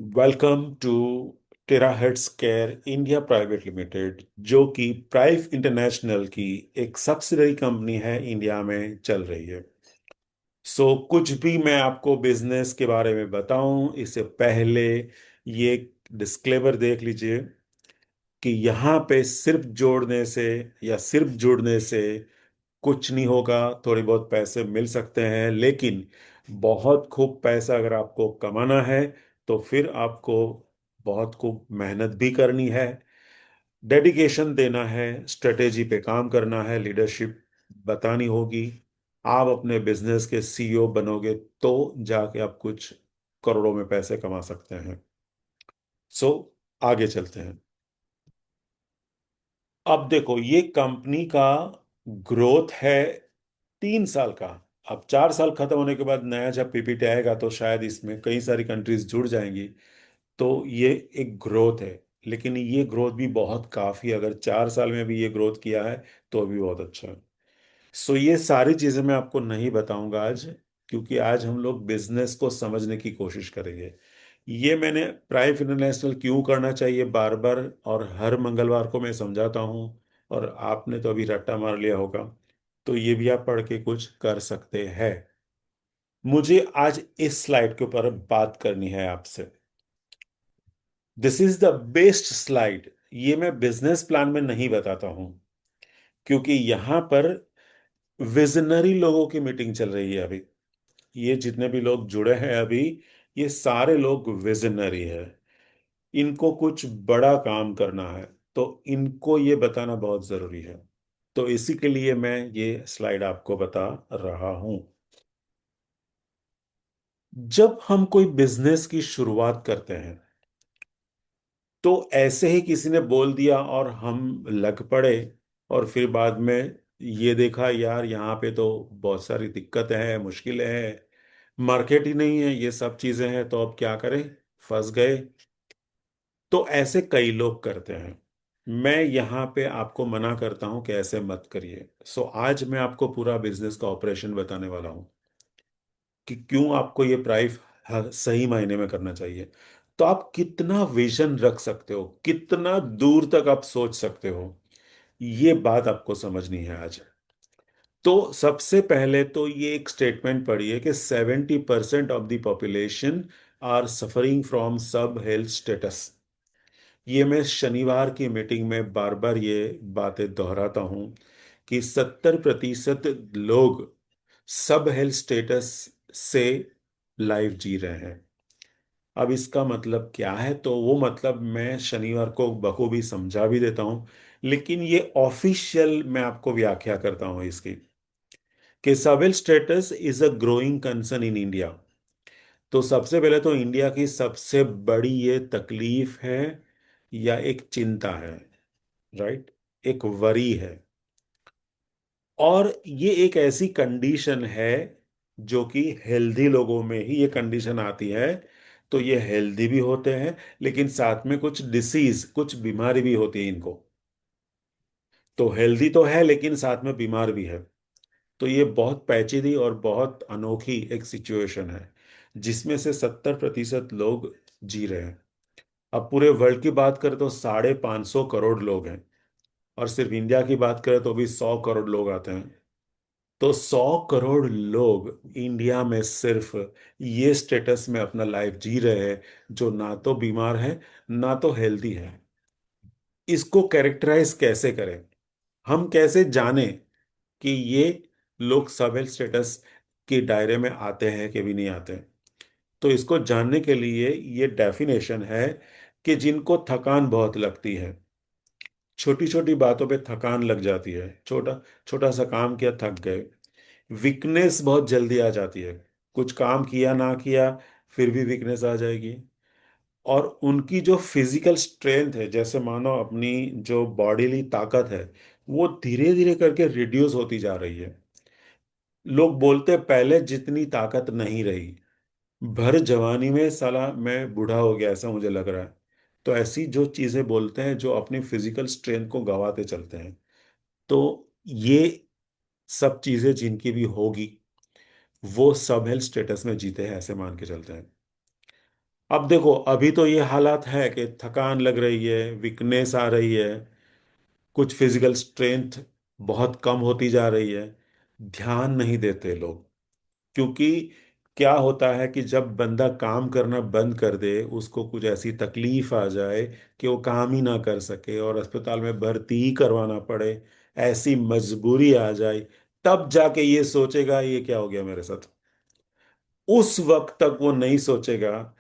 Welcome to terahertz care India private limited, जो कि प्राइव international की एक सब्सिडरी कंपनी है, इंडिया में चल रही है। कुछ भी मैं आपको बिजनेस के बारे में बताऊं इससे पहले ये डिस्क्लेमर देख लीजिए कि यहाँ पे सिर्फ जोड़ने से या सिर्फ जुड़ने से कुछ नहीं होगा। थोड़ी बहुत पैसे मिल सकते हैं, लेकिन बहुत खूब पैसा अगर आपको कमाना है तो फिर आपको बहुत खूब मेहनत भी करनी है, डेडिकेशन देना है, स्ट्रेटेजी पे काम करना है, लीडरशिप बतानी होगी। आप अपने बिजनेस के सीईओ बनोगे तो जाके आप कुछ करोड़ों में पैसे कमा सकते हैं। सो आगे चलते हैं। अब देखो, ये कंपनी का ग्रोथ है 3 साल का। अब 4 साल खत्म होने के बाद नया जब पीपीटी आएगा तो शायद इसमें कई सारी कंट्रीज जुड़ जाएंगी। तो ये एक ग्रोथ है, लेकिन ये ग्रोथ भी बहुत काफी है। अगर 4 साल में भी ये ग्रोथ किया है तो भी बहुत अच्छा है। ये सारी चीजें मैं आपको नहीं बताऊंगा आज, क्योंकि आज हम लोग बिजनेस को समझने की कोशिश करेंगे। ये मैंने प्राइव इंटरनेशनल क्यों करना चाहिए बार बार और हर मंगलवार को मैं समझाता हूँ, और आपने तो अभी रट्टा मार लिया होगा, तो ये भी आप पढ़ के कुछ कर सकते हैं। मुझे आज इस स्लाइड के ऊपर बात करनी है आपसे। This is the best slide. ये मैं बिजनेस प्लान में नहीं बताता हूं, क्योंकि यहां पर विजनरी लोगों की मीटिंग चल रही है अभी। ये जितने भी लोग जुड़े हैं अभी, ये सारे लोग विजनरी है। इनको कुछ बड़ा काम करना है, तो इनको ये बताना बहुत जरूरी है। तो इसी के लिए मैं ये स्लाइड आपको बता रहा हूं। जब हम कोई बिजनेस की शुरुआत करते हैं तो ऐसे ही किसी ने बोल दिया और हम लग पड़े, और फिर बाद में ये देखा यार यहाँ पे तो बहुत सारी दिक्कतें हैं, मुश्किलें हैं, मार्केट ही नहीं है, ये सब चीजें हैं, तो अब क्या करें, फंस गए। तो ऐसे कई लोग करते हैं। मैं यहाँ पे आपको मना करता हूँ कि ऐसे मत करिए। आज मैं आपको पूरा बिजनेस का ऑपरेशन बताने वाला हूँ कि क्यों आपको ये प्राइस सही मायने में करना चाहिए। तो आप कितना विजन रख सकते हो, कितना दूर तक आप सोच सकते हो, ये बात आपको समझनी है आज। तो सबसे पहले तो ये एक स्टेटमेंट पढ़िए कि 70% of the population are suffering from sub health status. ये मैं शनिवार की मीटिंग में बार बार ये बातें दोहराता हूं कि 70% लोग सब हेल्थ स्टेटस से लाइफ जी रहे हैं। अब इसका मतलब क्या है, तो वो मतलब मैं शनिवार को बखूबी समझा भी देता हूं, लेकिन ये ऑफिशियल मैं आपको व्याख्या करता हूं इसकी, कि सब health status is a growing concern in India. तो सबसे पहले तो इंडिया की सबसे बड़ी ये तकलीफ है या एक चिंता है, राइट, एक वरी है। और ये एक ऐसी कंडीशन है जो कि हेल्दी लोगों में ही ये कंडीशन आती है। तो ये हेल्दी भी होते हैं, लेकिन साथ में कुछ डिसीज, कुछ बीमारी भी होती है इनको। तो हेल्दी तो है लेकिन साथ में बीमार भी है। तो ये बहुत पेचीदी और बहुत अनोखी एक सिचुएशन है, जिसमें से 70% लोग जी रहे हैं। अब पूरे वर्ल्ड की बात करें तो 550 करोड़ लोग हैं, और सिर्फ इंडिया की बात करें तो भी 100 करोड़ लोग आते हैं। तो 100 करोड़ लोग इंडिया में सिर्फ ये स्टेटस में अपना लाइफ जी रहे हैं, जो ना तो बीमार है ना तो हेल्दी है। इसको कैरेक्टराइज कैसे करें, हम कैसे जाने कि ये लोग सब हेल्थ स्टेटस के दायरे में आते हैं कि भी नहीं आते? तो इसको जानने के लिए ये डेफिनेशन है कि जिनको थकान बहुत लगती है, छोटी छोटी बातों पे थकान लग जाती है, छोटा छोटा सा काम किया थक गए, वीकनेस बहुत जल्दी आ जाती है, कुछ काम किया ना किया फिर भी वीकनेस आ जाएगी। और उनकी जो फिजिकल स्ट्रेंथ है, जैसे मानो अपनी जो बॉडीली ताकत है, वो धीरे धीरे करके रिड्यूस होती जा रही है। लोग बोलते पहले जितनी ताकत नहीं रही, भर जवानी में साला मैं बूढ़ा हो गया ऐसा मुझे लग रहा है। तो ऐसी जो चीजें बोलते हैं, जो अपनी फिजिकल स्ट्रेंथ को गंवाते चलते हैं। तो ये सब चीजें जिनकी भी होगी, वो सब हेल्थ स्टेटस में जीते हैं, ऐसे मान के चलते हैं। अब देखो, अभी तो ये हालात है कि थकान लग रही है, वीकनेस आ रही है, कुछ फिजिकल स्ट्रेंथ बहुत कम होती जा रही है, ध्यान नहीं देते लोग। क्योंकि क्या होता है कि जब बंदा काम करना बंद कर दे, उसको कुछ ऐसी तकलीफ आ जाए कि वो काम ही ना कर सके और अस्पताल में भर्ती ही करवाना पड़े, ऐसी मजबूरी आ जाए, तब जाके ये सोचेगा ये क्या हो गया मेरे साथ। उस वक्त तक वो नहीं सोचेगा,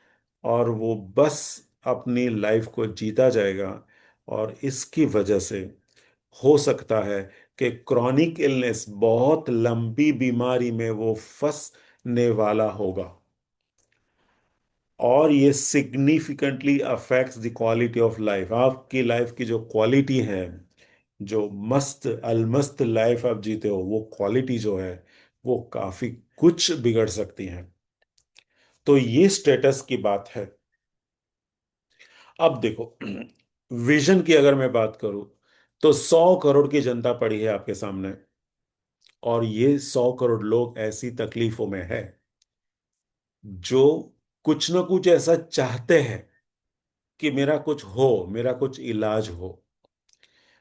और वो बस अपनी लाइफ को जीता जाएगा। और इसकी वजह से हो सकता है कि क्रॉनिक इलनेस, बहुत लंबी बीमारी में वो फंसने वाला होगा। और ये significantly affects the quality of life, आपकी लाइफ की जो क्वालिटी है, जो मस्त अलमस्त लाइफ आप जीते हो, वो क्वालिटी जो है वो काफी कुछ बिगड़ सकती है। तो ये स्टेटस की बात है। अब देखो, विजन की अगर मैं बात करूं, तो 100 करोड़ की जनता पड़ी है आपके सामने, और ये 100 करोड़ लोग ऐसी तकलीफों में है जो कुछ ना कुछ ऐसा चाहते हैं कि मेरा कुछ हो, मेरा कुछ इलाज हो।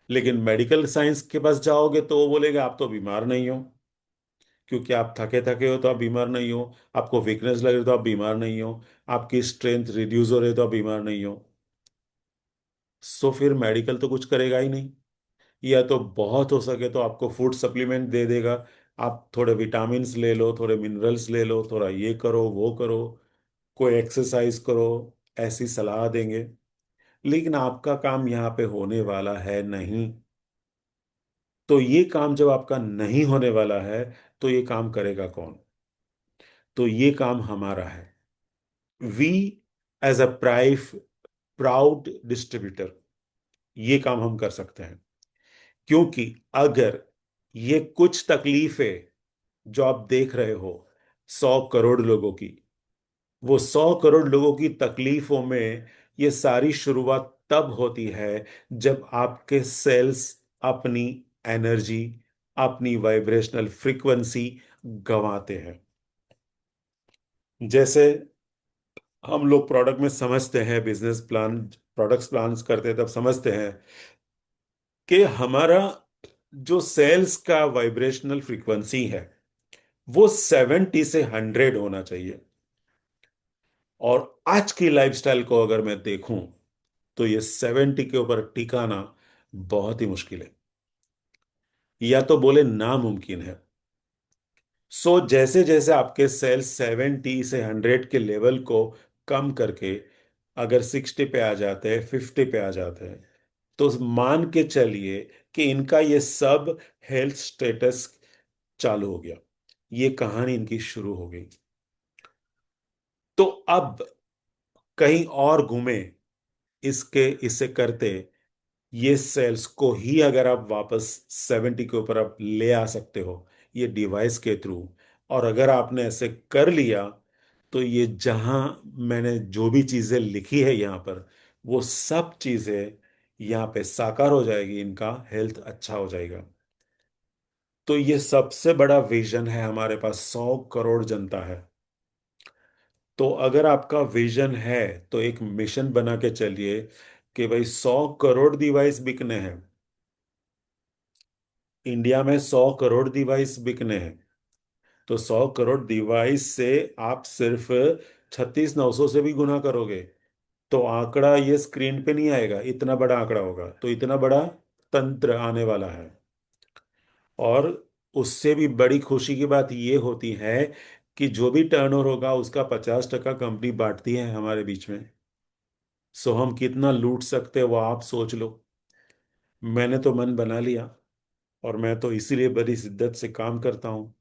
लेकिन मेडिकल साइंस के पास जाओगे तो वो बोलेगा आप तो बीमार नहीं हो, क्योंकि आप थके थके हो तो आप बीमार नहीं हो, आपको वीकनेस लग रही है तो आप बीमार नहीं हो, आपकी स्ट्रेंथ रिड्यूस हो रही है तो आप बीमार नहीं हो। सो फिर मेडिकल तो कुछ करेगा ही नहीं। या तो बहुत हो सके तो आपको फूड सप्लीमेंट दे देगा, आप थोड़े विटामिन्स ले लो, थोड़े मिनरल्स ले लो, थोड़ा ये करो वो करो, कोई एक्सरसाइज करो, ऐसी सलाह देंगे। लेकिन आपका काम यहाँ पे होने वाला है नहीं। तो ये काम जब आपका नहीं होने वाला है, तो ये काम करेगा कौन? तो ये काम हमारा है। We as a proud distributor, ये काम हम कर सकते हैं। क्योंकि अगर ये कुछ तकलीफें जो आप देख रहे हो 100 करोड़ लोगों की, वो 100 करोड़ लोगों की तकलीफों में ये सारी शुरुआत तब होती है जब आपके सेल्स अपनी एनर्जी, अपनी वाइब्रेशनल फ्रीक्वेंसी गंवाते हैं। जैसे हम लोग प्रोडक्ट में समझते हैं, बिजनेस प्लान, प्रोडक्ट्स प्लान्स करते हैं तब समझते हैं कि हमारा जो सेल्स का वाइब्रेशनल फ्रीक्वेंसी है वो 70 से 100 होना चाहिए। और आज की लाइफस्टाइल को अगर मैं देखूं, तो ये 70 के ऊपर टिकाना बहुत ही मुश्किल है, या तो बोले नामुमकिन है। सो जैसे जैसे आपके सेल्स 70 से 100 के लेवल को कम करके अगर 60 पे आ जाते हैं, 50 पे आ जाते हैं, तो मान के चलिए कि इनका ये सब हेल्थ स्टेटस चालू हो गया, ये कहानी इनकी शुरू हो गई। तो अब कहीं और घूमे, इसके इसे करते, ये सेल्स को ही अगर आप वापस 70 के ऊपर आप ले आ सकते हो ये डिवाइस के थ्रू, और अगर आपने ऐसे कर लिया, तो ये जहां मैंने जो भी चीजें लिखी है यहाँ पर, वो सब चीजें यहाँ पे साकार हो जाएगी, इनका हेल्थ अच्छा हो जाएगा। तो ये सबसे बड़ा विजन है हमारे पास, 100 करोड़ जनता है। तो अगर आपका विजन है तो एक मिशन बना के चलिए कि भाई 100 करोड़ डिवाइस बिकने हैं, इंडिया में 100 करोड़ डिवाइस बिकने हैं। तो 100 करोड़ डिवाइस से आप सिर्फ 36,900 से भी गुना करोगे, तो आंकड़ा ये स्क्रीन पे नहीं आएगा, इतना बड़ा आंकड़ा होगा। तो इतना बड़ा तंत्र आने वाला है। और उससे भी बड़ी खुशी की बात ये होती है कि जो भी टर्नओवर होगा उसका 50% कंपनी बांटती है हमारे बीच में। सो हम कितना लूट सकते हैं वो आप सोच लो। मैंने तो मन बना लिया, और मैं तो इसीलिए बड़ी शिद्दत से काम करता हूँ।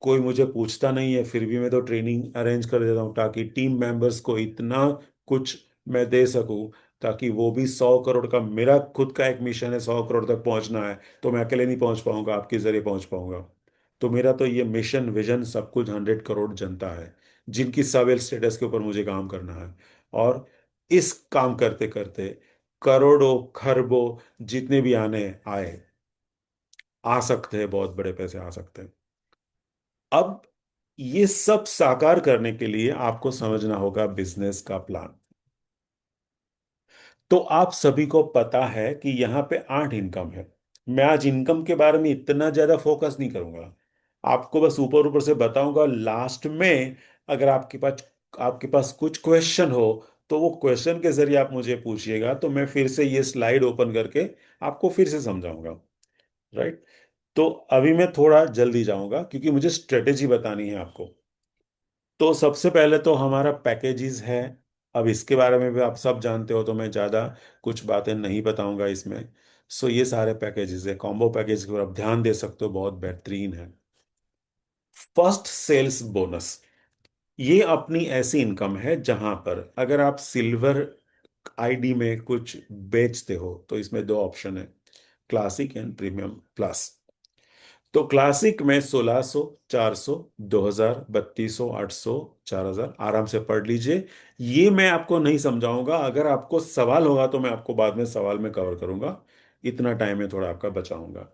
कोई मुझे पूछता नहीं है, फिर भी मैं तो ट्रेनिंग अरेंज कर देता हूँ ताकि टीम मेंबर्स को इतना कुछ मैं दे सकूं, ताकि वो भी 100 करोड़ का, मेरा खुद का एक मिशन है 100 करोड़ तक पहुंचना है, तो मैं अकेले नहीं पहुंच पाऊंगा, आपके जरिए पहुंच पाऊंगा। तो मेरा तो ये मिशन विजन सब कुछ 100 करोड़ जनता है, जिनकी सब स्टेटस के ऊपर मुझे काम करना है। और इस काम करते करते करोड़ों खरबों जितने भी आने आए, आ सकते हैं, बहुत बड़े पैसे आ सकते हैं। अब ये सब साकार करने के लिए आपको समझना होगा बिजनेस का प्लान। तो आप सभी को पता है कि यहाँ पे 8 इनकम है। मैं आज इनकम के बारे में इतना ज्यादा फोकस नहीं करूंगा, आपको बस ऊपर ऊपर से बताऊंगा। लास्ट में अगर आपके पास कुछ क्वेश्चन हो, तो वो क्वेश्चन के जरिए आप मुझे पूछिएगा, तो मैं फिर से ये स्लाइड ओपन करके आपको फिर से समझाऊंगा। राइट। तो अभी मैं थोड़ा जल्दी जाऊंगा क्योंकि मुझे स्ट्रेटेजी बतानी है आपको। तो सबसे पहले तो हमारा पैकेजेस है। अब इसके बारे में भी आप सब जानते हो, तो मैं ज़्यादा कुछ बातें नहीं बताऊंगा इसमें। सो ये सारे पैकेजेस है, कॉम्बो पैकेज के ऊपर आप ध्यान दे सकते हो, बहुत बेहतरीन है। फर्स्ट सेल्स बोनस, ये अपनी ऐसी इनकम है जहां पर अगर आप सिल्वर आईडी में कुछ बेचते हो, तो इसमें दो ऑप्शन है, क्लासिक एंड प्रीमियम प्लस। तो क्लासिक में 1600, 400, 2000, 3200, 800, 4000, आराम से पढ़ लीजिए। ये मैं आपको नहीं समझाऊंगा, अगर आपको सवाल होगा तो मैं आपको बाद में सवाल में कवर करूंगा। इतना टाइम में थोड़ा आपका बचाऊंगा।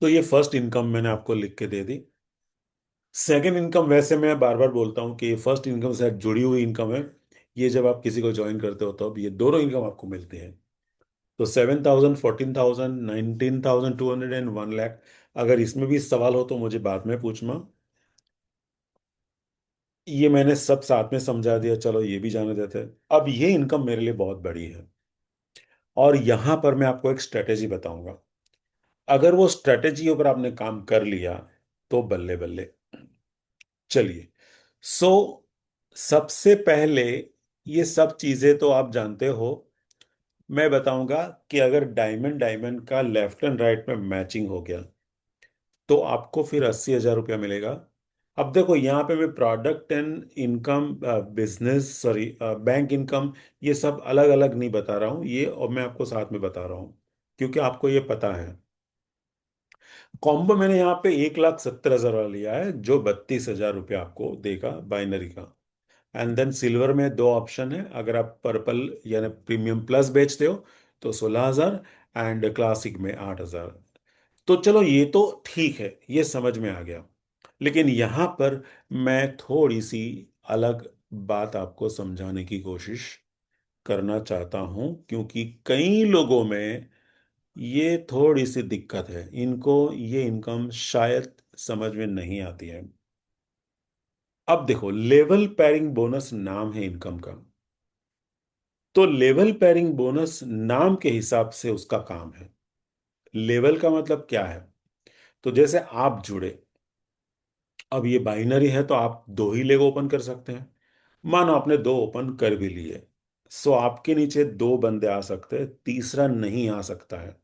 तो ये फर्स्ट इनकम मैंने आपको लिख के दे दी। सेकंड इनकम, वैसे मैं बार बार बोलता हूँ कि ये फर्स्ट इनकम से जुड़ी हुई इनकम है। ये जब आप किसी को ज्वाइन करते हो तो अब ये दोनों इनकम आपको मिलती है। तो 7,000, 14,000, 19,200 एंड 1 लाख। अगर इसमें भी सवाल हो तो मुझे बाद में पूछना। ये मैंने सब साथ में समझा दिया, चलो ये भी जाने देते हैं। अब ये इनकम मेरे लिए बहुत बड़ी है, और यहां पर मैं आपको एक स्ट्रेटेजी बताऊंगा। अगर वो स्ट्रेटेजी ऊपर आपने काम कर लिया तो बल्ले बल्ले। चलिए। सो सबसे पहले, ये सब चीजें तो आप जानते हो। मैं बताऊंगा कि अगर डायमंड डायमंड का लेफ्ट एंड राइट में मैचिंग हो गया, तो आपको फिर 80,000 रुपया मिलेगा। अब देखो यहाँ पे मैं product and income, business, sorry, bank income, ये सब अलग अलग नहीं बता रहा हूँ ये, और मैं आपको साथ में बता रहा हूँ क्योंकि आपको ये पता है। कॉम्बो मैंने यहाँ पे 1,70,000 वाला लिया है, जो 32,000 रुपया आपको देगा बाइनरी का। एंड देन सिल्वर में दो ऑप्शन है, अगर आप पर्पल यानी प्रीमियम प्लस बेचते हो तो 16,000, एंड क्लासिक में 8,000। तो चलो ये तो ठीक है, ये समझ में आ गया। लेकिन यहां पर मैं थोड़ी सी अलग बात आपको समझाने की कोशिश करना चाहता हूं, क्योंकि कई लोगों में ये थोड़ी सी दिक्कत है, इनको ये इनकम शायद समझ में नहीं आती है। अब देखो, लेवल पैरिंग बोनस नाम है इनकम का। तो लेवल पैरिंग बोनस नाम के हिसाब से उसका काम है। लेवल का मतलब क्या है? तो जैसे आप जुड़े, अब ये बाइनरी है तो आप दो ही लेग ओपन कर सकते हैं। मानो आपने दो ओपन कर भी लिए, सो आपके नीचे दो बंदे आ सकते हैं, तीसरा नहीं आ सकता है।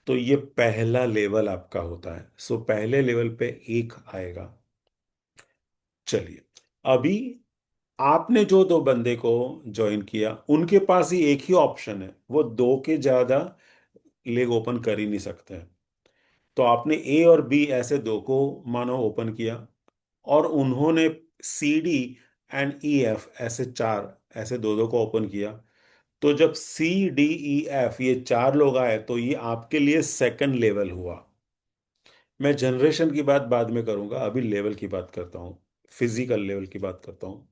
तो ये पहला लेवल आपका होता है, सो पहले लेवल पे एक आएगा। चलिए। अभी आपने जो दो बंदे को ज्वाइन किया, उनके पास ही एक ही ऑप्शन है, वो दो के ज्यादा लेग ओपन कर ही नहीं सकते हैं। तो आपने ए और बी ऐसे दो को मानो ओपन किया, और उन्होंने C D and E F ऐसे चार, ऐसे दो दो को ओपन किया। तो जब सी डी ई एफ ये चार लोग आए, तो ये आपके लिए सेकंड लेवल हुआ। मैं जनरेशन की बात बाद में करूंगा, अभी लेवल की बात करता हूँ, फिजिकल लेवल की बात करता हूँ।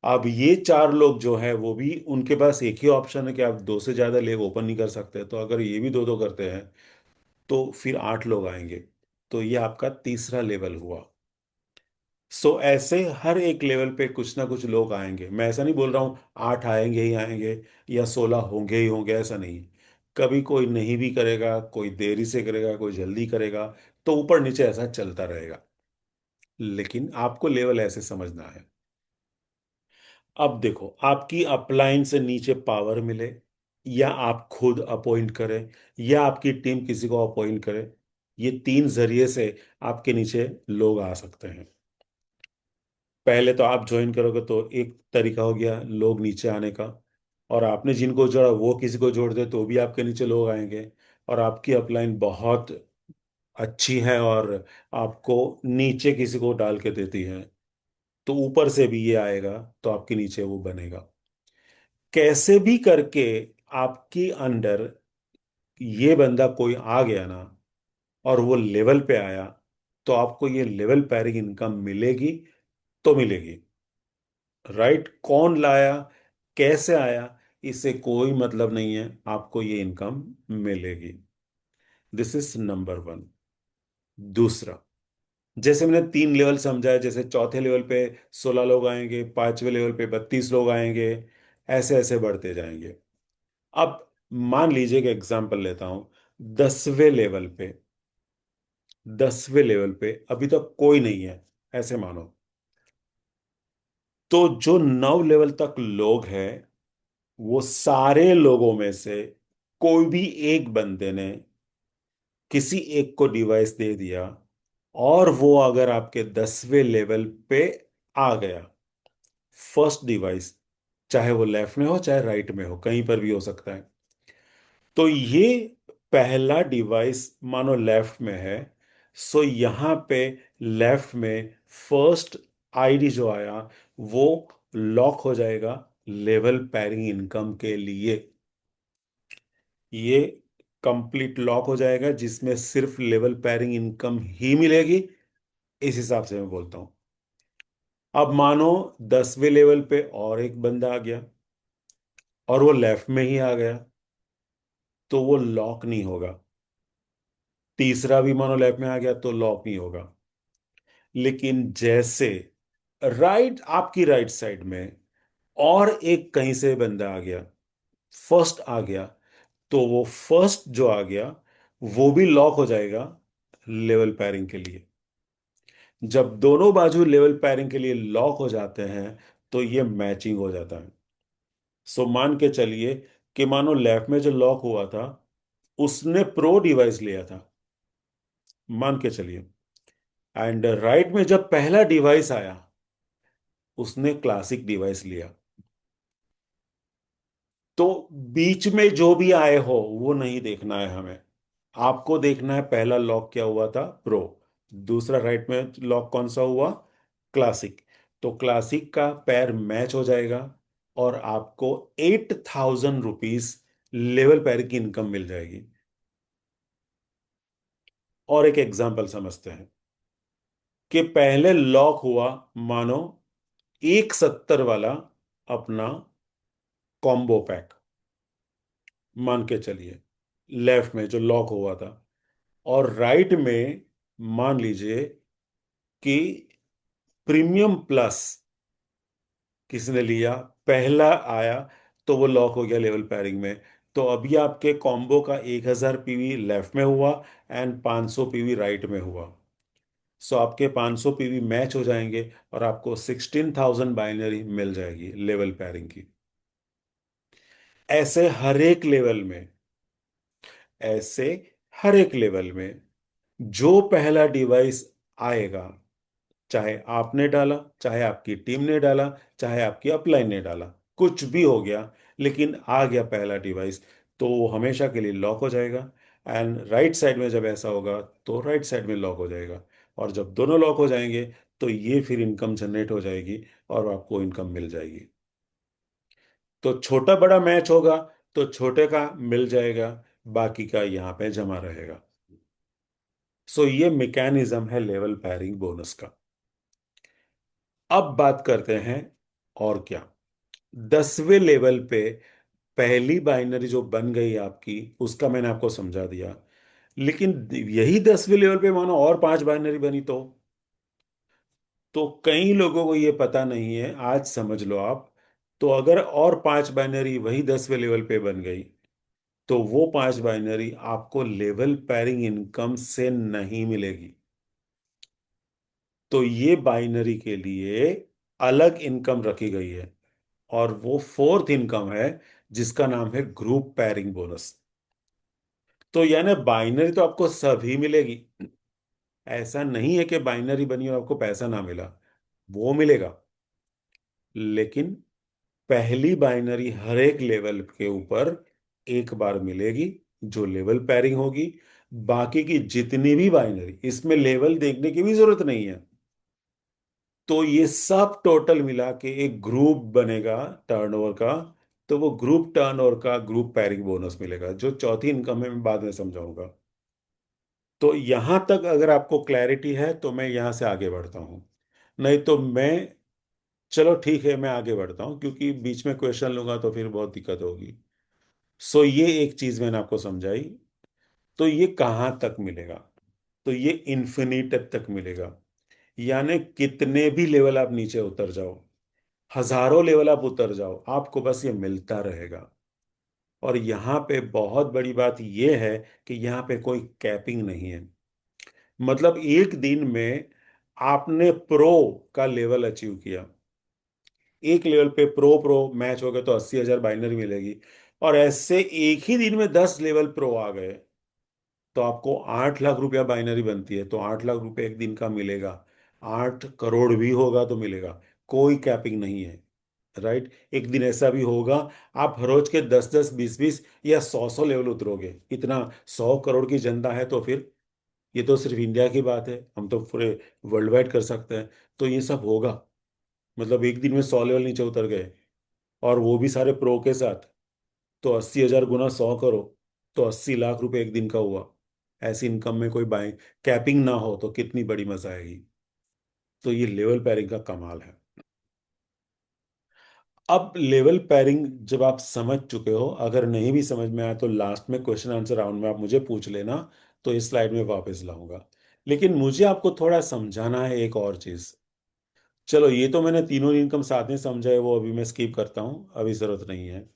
अब ये चार लोग जो है, वो भी उनके पास एक ही ऑप्शन है कि आप दो से ज्यादा लेग ओपन नहीं कर सकते, तो अगर ये भी दो दो करते हैं तो फिर 8 लोग आएंगे। तो ये आपका तीसरा लेवल हुआ। सो ऐसे हर एक लेवल पे कुछ ना कुछ लोग आएंगे, मैं ऐसा नहीं बोल रहा हूँ 8 आएंगे ही आएंगे या 16 होंगे ही होंगे, ऐसा नहीं। कभी कोई नहीं भी करेगा, कोई देरी से करेगा, कोई जल्दी करेगा। तो ऊपर नीचे ऐसा चलता रहेगा। लेकिन आपको लेवल ऐसे समझना है। अब देखो, आपकी अपलाइन से नीचे पावर मिले, या आप खुद अपॉइंट करें, या आपकी टीम किसी को अपॉइंट करे, ये तीन जरिए से आपके नीचे लोग आ सकते हैं। पहले तो आप ज्वाइन करोगे तो एक तरीका हो गया लोग नीचे आने का, और आपने जिनको जोड़ा वो किसी को जोड़ दे तो भी आपके नीचे लोग आएंगे। और आपकी अपलाइन बहुत अच्छी है और आपको नीचे किसी को डाल के देती है, तो ऊपर से भी ये आएगा, तो आपके नीचे वो बनेगा। कैसे भी करके आपकी अंडर ये बंदा कोई आ गया ना, और वो लेवल पे आया, तो आपको ये लेवल पैरिंग इनकम मिलेगी तो मिलेगी। राइट? कौन लाया, कैसे आया, इससे कोई मतलब नहीं है, आपको ये इनकम मिलेगी। This is number one. दूसरा, जैसे मैंने 3 लेवल समझाया, जैसे चौथे लेवल पे 16 लोग आएंगे, पांचवे लेवल पे 32 लोग आएंगे, ऐसे ऐसे बढ़ते जाएंगे। अब मान लीजिए कि एग्जांपल लेता हूं, 10वें लेवल पे, 10वें लेवल पे अभी तक कोई नहीं है, ऐसे मानो। तो जो 9 लेवल तक लोग हैं, वो सारे लोगों में से कोई भी एक बंदे ने किसी एक को डिवाइस दे दिया, और वो अगर आपके 10वें लेवल पे आ गया, फर्स्ट डिवाइस, चाहे वो लेफ्ट में हो चाहे राइट में हो, कहीं पर भी हो सकता है, तो ये पहला डिवाइस मानो लेफ्ट में है, सो यहां पे लेफ्ट में फर्स्ट आईडी जो आया, वो लॉक हो जाएगा लेवल पैरिंग इनकम के लिए। ये कंप्लीट लॉक हो जाएगा, जिसमें सिर्फ लेवल पैरिंग इनकम ही मिलेगी, इस हिसाब से मैं बोलता हूं। अब मानो 10वें लेवल पे और एक बंदा आ गया, और वो लेफ्ट में ही आ गया, तो वो लॉक नहीं होगा। तीसरा भी मानो लेफ्ट में आ गया तो लॉक नहीं होगा। लेकिन जैसे राइट, आपकी राइट साइड में और एक कहीं से बंदा आ गया, फर्स्ट आ गया, तो वो फर्स्ट जो आ गया, वो भी लॉक हो जाएगा लेवल पैरिंग के लिए। जब दोनों बाजू लेवल पैरिंग के लिए लॉक हो जाते हैं, तो ये मैचिंग हो जाता है। सो मान के चलिए कि मानो लेफ्ट में जो लॉक हुआ था, उसने प्रो डिवाइस लिया था, मान के चलिए। एंड राइट में जब पहला डिवाइस आया, उसने क्लासिक डिवाइस लिया। तो बीच में जो भी आए हो वो नहीं देखना है हमें। आपको देखना है पहला लॉक क्या हुआ था, प्रो। दूसरा राइट में लॉक कौन सा हुआ, क्लासिक। तो क्लासिक का पैर मैच हो जाएगा, और आपको 8,000 रुपीज लेवल पैर की इनकम मिल जाएगी। और एक एग्जांपल समझते हैं कि पहले लॉक हुआ, मानो 170 वाला अपना कॉम्बो पैक, मान के चलिए, लेफ्ट में जो लॉक हुआ था। और राइट में मान लीजिए कि प्रीमियम प्लस किसने लिया, पहला आया, तो वो लॉक हो गया लेवल पैरिंग में। तो अभी आपके कॉम्बो का 1000 पीवी लेफ्ट में हुआ, एंड 500 पीवी राइट में हुआ। सो आपके 500 पीवी मैच हो जाएंगे, और आपको 16,000 बाइनरी मिल जाएगी लेवल पैरिंग की। ऐसे हर एक लेवल में, ऐसे हर एक लेवल में जो पहला डिवाइस आएगा, चाहे आपने डाला, चाहे आपकी टीम ने डाला, चाहे आपकी अपलाइन ने डाला, कुछ भी हो गया, लेकिन आ गया पहला डिवाइस, तो वो हमेशा के लिए लॉक हो जाएगा। एंड राइट साइड में जब ऐसा होगा, तो राइट साइड में लॉक हो जाएगा। और जब दोनों लॉक हो जाएंगे, तो ये फिर इनकम जनरेट हो जाएगी, और आपको इनकम मिल जाएगी। तो छोटा बड़ा मैच होगा, तो छोटे का मिल जाएगा, बाकी का यहाँ पे जमा रहेगा। सो ये मैकेनिज्म है लेवल पैरिंग बोनस का। अब बात करते हैं और क्या। 10वें लेवल पे पहली बाइनरी जो बन गई आपकी, उसका मैंने आपको समझा दिया। लेकिन यही 10वें लेवल पे मानो और 5 बाइनरी बनी, तो कई लोगों को ये पता नहीं है, आज समझ लो आप। तो अगर और 5 बाइनरी वही 10वें लेवल पे बन गई, तो वो 5 बाइनरी आपको लेवल पैरिंग इनकम से नहीं मिलेगी। तो ये बाइनरी के लिए अलग इनकम रखी गई है, और वो फोर्थ इनकम है, जिसका नाम है ग्रुप पैरिंग बोनस। तो यानी बाइनरी तो आपको सभी मिलेगी, ऐसा नहीं है कि बाइनरी बनी और आपको पैसा ना मिला, वो मिलेगा। लेकिन पहली बाइनरी हर एक लेवल के ऊपर एक बार मिलेगी, जो लेवल पैरिंग होगी। बाकी की जितनी भी बाइनरी, इसमें लेवल देखने की भी जरूरत नहीं है। तो ये सब टोटल मिला के एक ग्रुप बनेगा टर्नओवर का, तो वो ग्रुप टर्नओवर का ग्रुप पैरिंग बोनस मिलेगा, जो चौथी इनकम है, मैं बाद में समझाऊंगा। तो यहां तक अगर आपको क्लैरिटी है तो मैं यहां से आगे बढ़ता हूं, नहीं तो मैं, चलो ठीक है मैं आगे बढ़ता हूं, क्योंकि बीच में क्वेश्चन लूंगा तो फिर बहुत दिक्कत होगी। सो ये एक चीज मैंने आपको समझाई। तो ये कहाँ तक मिलेगा? तो ये इन्फिनिट तक मिलेगा। यानी कितने भी लेवल आप नीचे उतर जाओ, हजारों लेवल आप उतर जाओ, आपको बस ये मिलता रहेगा। और यहाँ पे बहुत बड़ी बात ये है कि यहाँ पे कोई कैपिंग नहीं है। मतलब एक दिन में आपने प्रो का लेवल अचीव किया, एक लेवल पे प्रो प्रो मैच हो गए तो 80,000 बाइनरी मिलेगी। और ऐसे एक ही दिन में 10 लेवल प्रो आ गए तो आपको 8 लाख रुपया बाइनरी बनती है, तो 8 लाख रुपए एक दिन का मिलेगा। 8 करोड़ भी होगा तो मिलेगा, कोई कैपिंग नहीं है। राइट, एक दिन ऐसा भी होगा आप हर रोज के 10 10 20 20 या 100 100 लेवल उतरोगे। इतना 100 करोड़ की जनता है तो फिर ये तो सिर्फ इंडिया की बात है, हम तो पूरे वर्ल्ड वाइड कर सकते हैं। तो ये सब होगा, मतलब एक दिन में 100 लेवल नीचे उतर गए, और वो भी सारे प्रो के साथ। तो 80,000 गुना 100 करो, तो 80 लाख रुपए एक दिन का हुआ। ऐसी इनकम में कोई बाई कैपिंग ना हो तो कितनी बड़ी मजा आएगी। तो ये लेवल पैरिंग का कमाल है। अब लेवल पैरिंग जब आप समझ चुके हो, अगर नहीं भी समझ में आया तो लास्ट में क्वेश्चन आंसर राउंड में आप मुझे पूछ लेना, तो इस स्लाइड में वापस लाऊंगा। लेकिन मुझे आपको थोड़ा समझाना है एक और चीज। चलो ये तो मैंने तीनों इनकम साथ में समझा है, वो अभी मैं स्किप करता हूँ, अभी जरूरत नहीं है।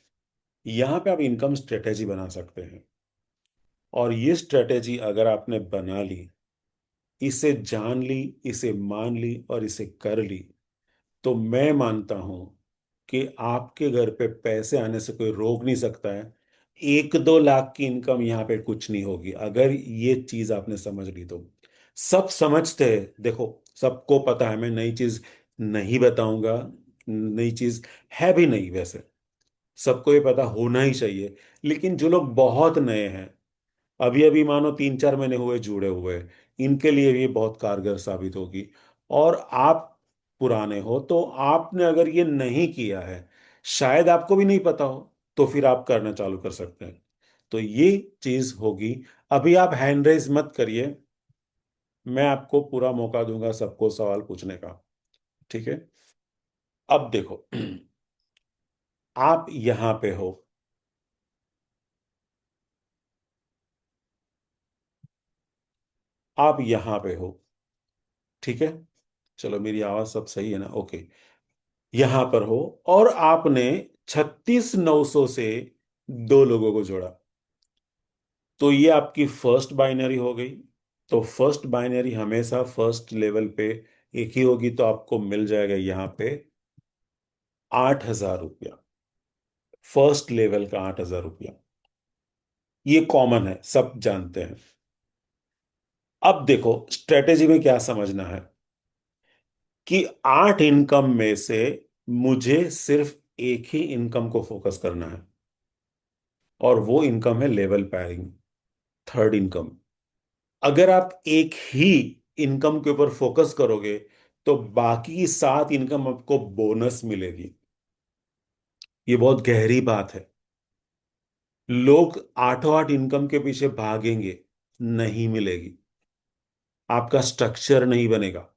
यहाँ पे आप इनकम स्ट्रेटेजी बना सकते हैं। और ये स्ट्रेटेजी अगर आपने बना ली, इसे जान ली, इसे मान ली और इसे कर ली, तो मैं मानता हूं कि आपके घर पे पैसे आने से कोई रोक नहीं सकता है। 1 2 लाख की इनकम यहाँ पे कुछ नहीं होगी अगर ये चीज आपने समझ ली तो। सब समझते हैं, देखो सबको पता है, मैं नई चीज नहीं बताऊंगा, नई चीज है भी नहीं वैसे, सबको ये पता होना ही चाहिए। लेकिन जो लोग बहुत नए हैं, अभी अभी मानो 3 4 महीने हुए जुड़े हुए, इनके लिए भी ये बहुत कारगर साबित होगी। और आप पुराने हो तो आपने अगर ये नहीं किया है, शायद आपको भी नहीं पता हो, तो फिर आप करना चालू कर सकते हैं। तो ये चीज होगी। अभी आप हैंड रेज मत करिए, मैं आपको पूरा मौका दूंगा सबको सवाल पूछने का। ठीक है, अब देखो आप यहां पे हो, आप यहां पे हो, ठीक है। चलो मेरी आवाज सब सही है ना? ओके। यहां पर हो और आपने 36,900 से 2 लोगों को जोड़ा, तो ये आपकी फर्स्ट बाइनरी हो गई। तो फर्स्ट बाइनरी हमेशा फर्स्ट लेवल पे एक ही होगी, तो आपको मिल जाएगा यहां पे 8,000 रुपया। फर्स्ट लेवल का 8,000 रुपया, ये कॉमन है, सब जानते हैं। अब देखो स्ट्रेटेजी में क्या समझना है, कि 8 इनकम में से मुझे सिर्फ एक ही इनकम को फोकस करना है, और वो इनकम है लेवल पैरिंग, थर्ड इनकम। अगर आप एक ही इनकम के ऊपर फोकस करोगे तो बाकी 7 इनकम आपको बोनस मिलेगी। ये बहुत गहरी बात है। लोग आठों आठ इनकम के पीछे भागेंगे, नहीं मिलेगी, आपका स्ट्रक्चर नहीं बनेगा।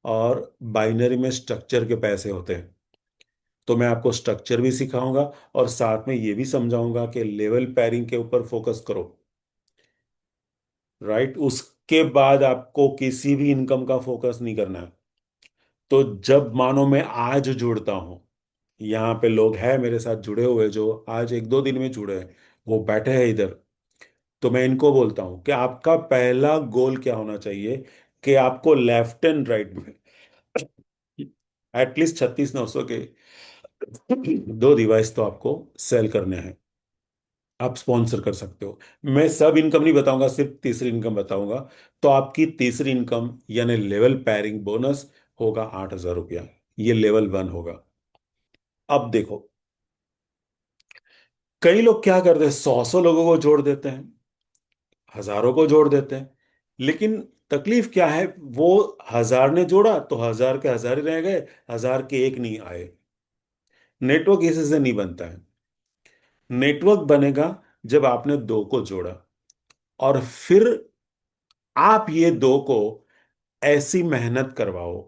और बाइनरी में स्ट्रक्चर के पैसे होते हैं, तो मैं आपको स्ट्रक्चर भी सिखाऊंगा और साथ में ये भी समझाऊंगा कि लेवल पैरिंग के ऊपर फोकस करो। राइट, उसके बाद आपको किसी भी इनकम का फोकस नहीं करना है। तो जब मानो मैं आज जुड़ता हूं, यहाँ पे लोग हैं मेरे साथ जुड़े हुए जो आज 1 2 दिन में जुड़े हैं, वो बैठे हैं इधर, तो मैं इनको बोलता हूँ कि आपका पहला गोल क्या होना चाहिए, कि आपको लेफ्ट एंड राइट में एटलीस्ट 36,900 के 2 डिवाइस तो आपको सेल करने हैं। आप स्पॉन्सर कर सकते हो। मैं सब इनकम नहीं बताऊंगा, सिर्फ तीसरी इनकम बताऊंगा। तो आपकी तीसरी इनकम यानी लेवल पैरिंग बोनस होगा 8,000 रुपया। ये लेवल 1 होगा। अब देखो, कई लोग क्या करते हैं, 100 100 लोगों को जोड़ देते हैं, हजारों को जोड़ देते हैं। लेकिन तकलीफ क्या है, वो 1,000 ने जोड़ा तो 1,000 के 1,000 ही रह गए, 1,000 के एक नहीं आए। नेटवर्क इसी से नहीं बनता है। नेटवर्क बनेगा जब आपने दो को जोड़ा, और फिर आप ये दो को ऐसी मेहनत करवाओ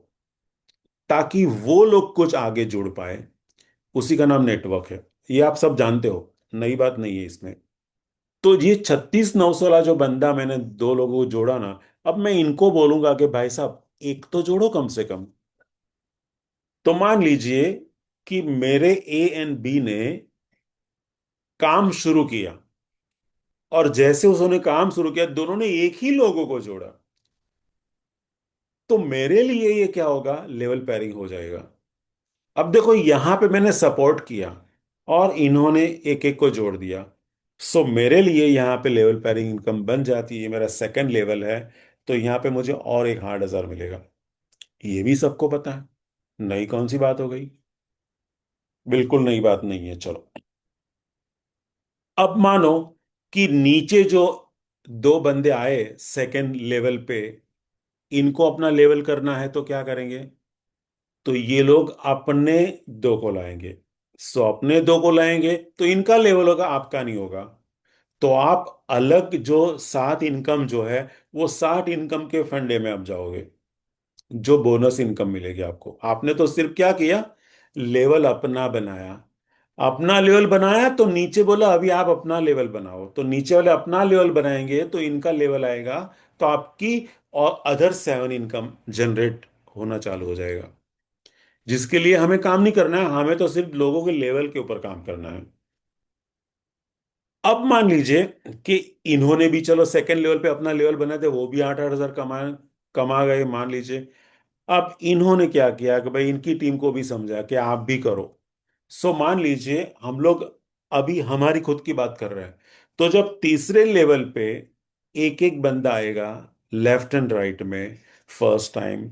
ताकि वो लोग कुछ आगे जुड़ पाए। उसी का नाम नेटवर्क है। ये आप सब जानते हो, नई बात नहीं है इसमें। तो ये 36,900 वाला जो बंदा मैंने दो लोगों को जोड़ा ना, अब मैं इनको बोलूंगा कि भाई साहब एक तो जोड़ो कम से कम। तो मान लीजिए कि मेरे ए एंड बी ने काम शुरू किया, और जैसे उसने काम शुरू किया दोनों ने एक ही लोगों को जोड़ा, तो मेरे लिए ये क्या होगा, लेवल पेयरिंग हो जाएगा। अब देखो यहां पे मैंने सपोर्ट किया और इन्होंने एक एक को जोड़ दिया। सो मेरे लिए यहाँ पे लेवल पेयरिंग इनकम बन जाती है, मेरा सेकंड लेवल है। तो यहाँ पे मुझे और एक 8,000 मिलेगा। ये भी सबको पता है, नई कौन सी बात हो गई। बिल्कुल नई बात नहीं है। चलो, अब मानो कि नीचे जो दो बंदे आए सेकंड लेवल पे, इनको अपना लेवल करना है तो क्या करेंगे। तो ये लोग अपने दो को लाएंगे। सो अपने दो को लाएंगे तो इनका लेवल होगा, आपका नहीं होगा। तो आप अलग जो 7 इनकम जो है, वो 60 इनकम के फंडे में आप जाओगे। जो बोनस इनकम मिलेगी आपको, आपने तो सिर्फ क्या किया, लेवल अपना बनाया। अपना लेवल बनाया तो नीचे बोला अभी आप अपना लेवल बनाओ, तो नीचे वाले अपना लेवल बनाएंगे तो इनका लेवल आएगा। तो आपकी और अदर 7 इनकम जनरेट होना चालू हो जाएगा, जिसके लिए हमें काम नहीं करना है, हमें तो सिर्फ लोगों के लेवल के ऊपर काम करना है। अब मान लीजिए कि इन्होंने भी चलो सेकंड लेवल पे अपना लेवल बनाए थे, वो भी 8,000 कमा कमा गए मान लीजिए। अब इन्होंने क्या किया कि भाई इनकी टीम को भी समझा कि आप भी करो। सो मान लीजिए हम लोग अभी हमारी खुद की बात कर रहे हैं। तो जब तीसरे लेवल पे एक एक बंदा आएगा लेफ्ट एंड राइट में फर्स्ट टाइम,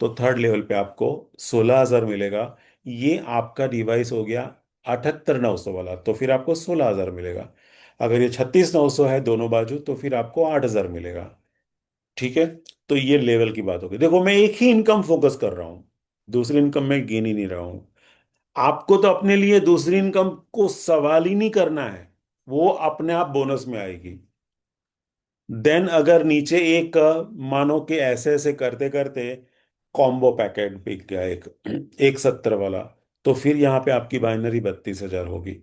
तो थर्ड लेवल पे आपको 16,000 मिलेगा। ये आपका डिवाइस हो गया 78,900 वाला, तो फिर आपको 16,000 मिलेगा। अगर ये 36,900 है दोनों बाजू, तो फिर आपको 8,000 मिलेगा। ठीक है। तो ये लेवल की बात होगी। देखो मैं एक ही इनकम फोकस कर रहा हूं, दूसरी इनकम में गिन ही नहीं रहा हूं। आपको तो अपने लिए दूसरी इनकम को सवाल ही नहीं करना है, वो अपने आप बोनस में आएगी। देन अगर नीचे एक मानो कि ऐसे ऐसे करते करते कॉम्बो पैकेट बिक गया एक 170 वाला, तो फिर यहाँ पे आपकी बाइनरी 32,000 होगी।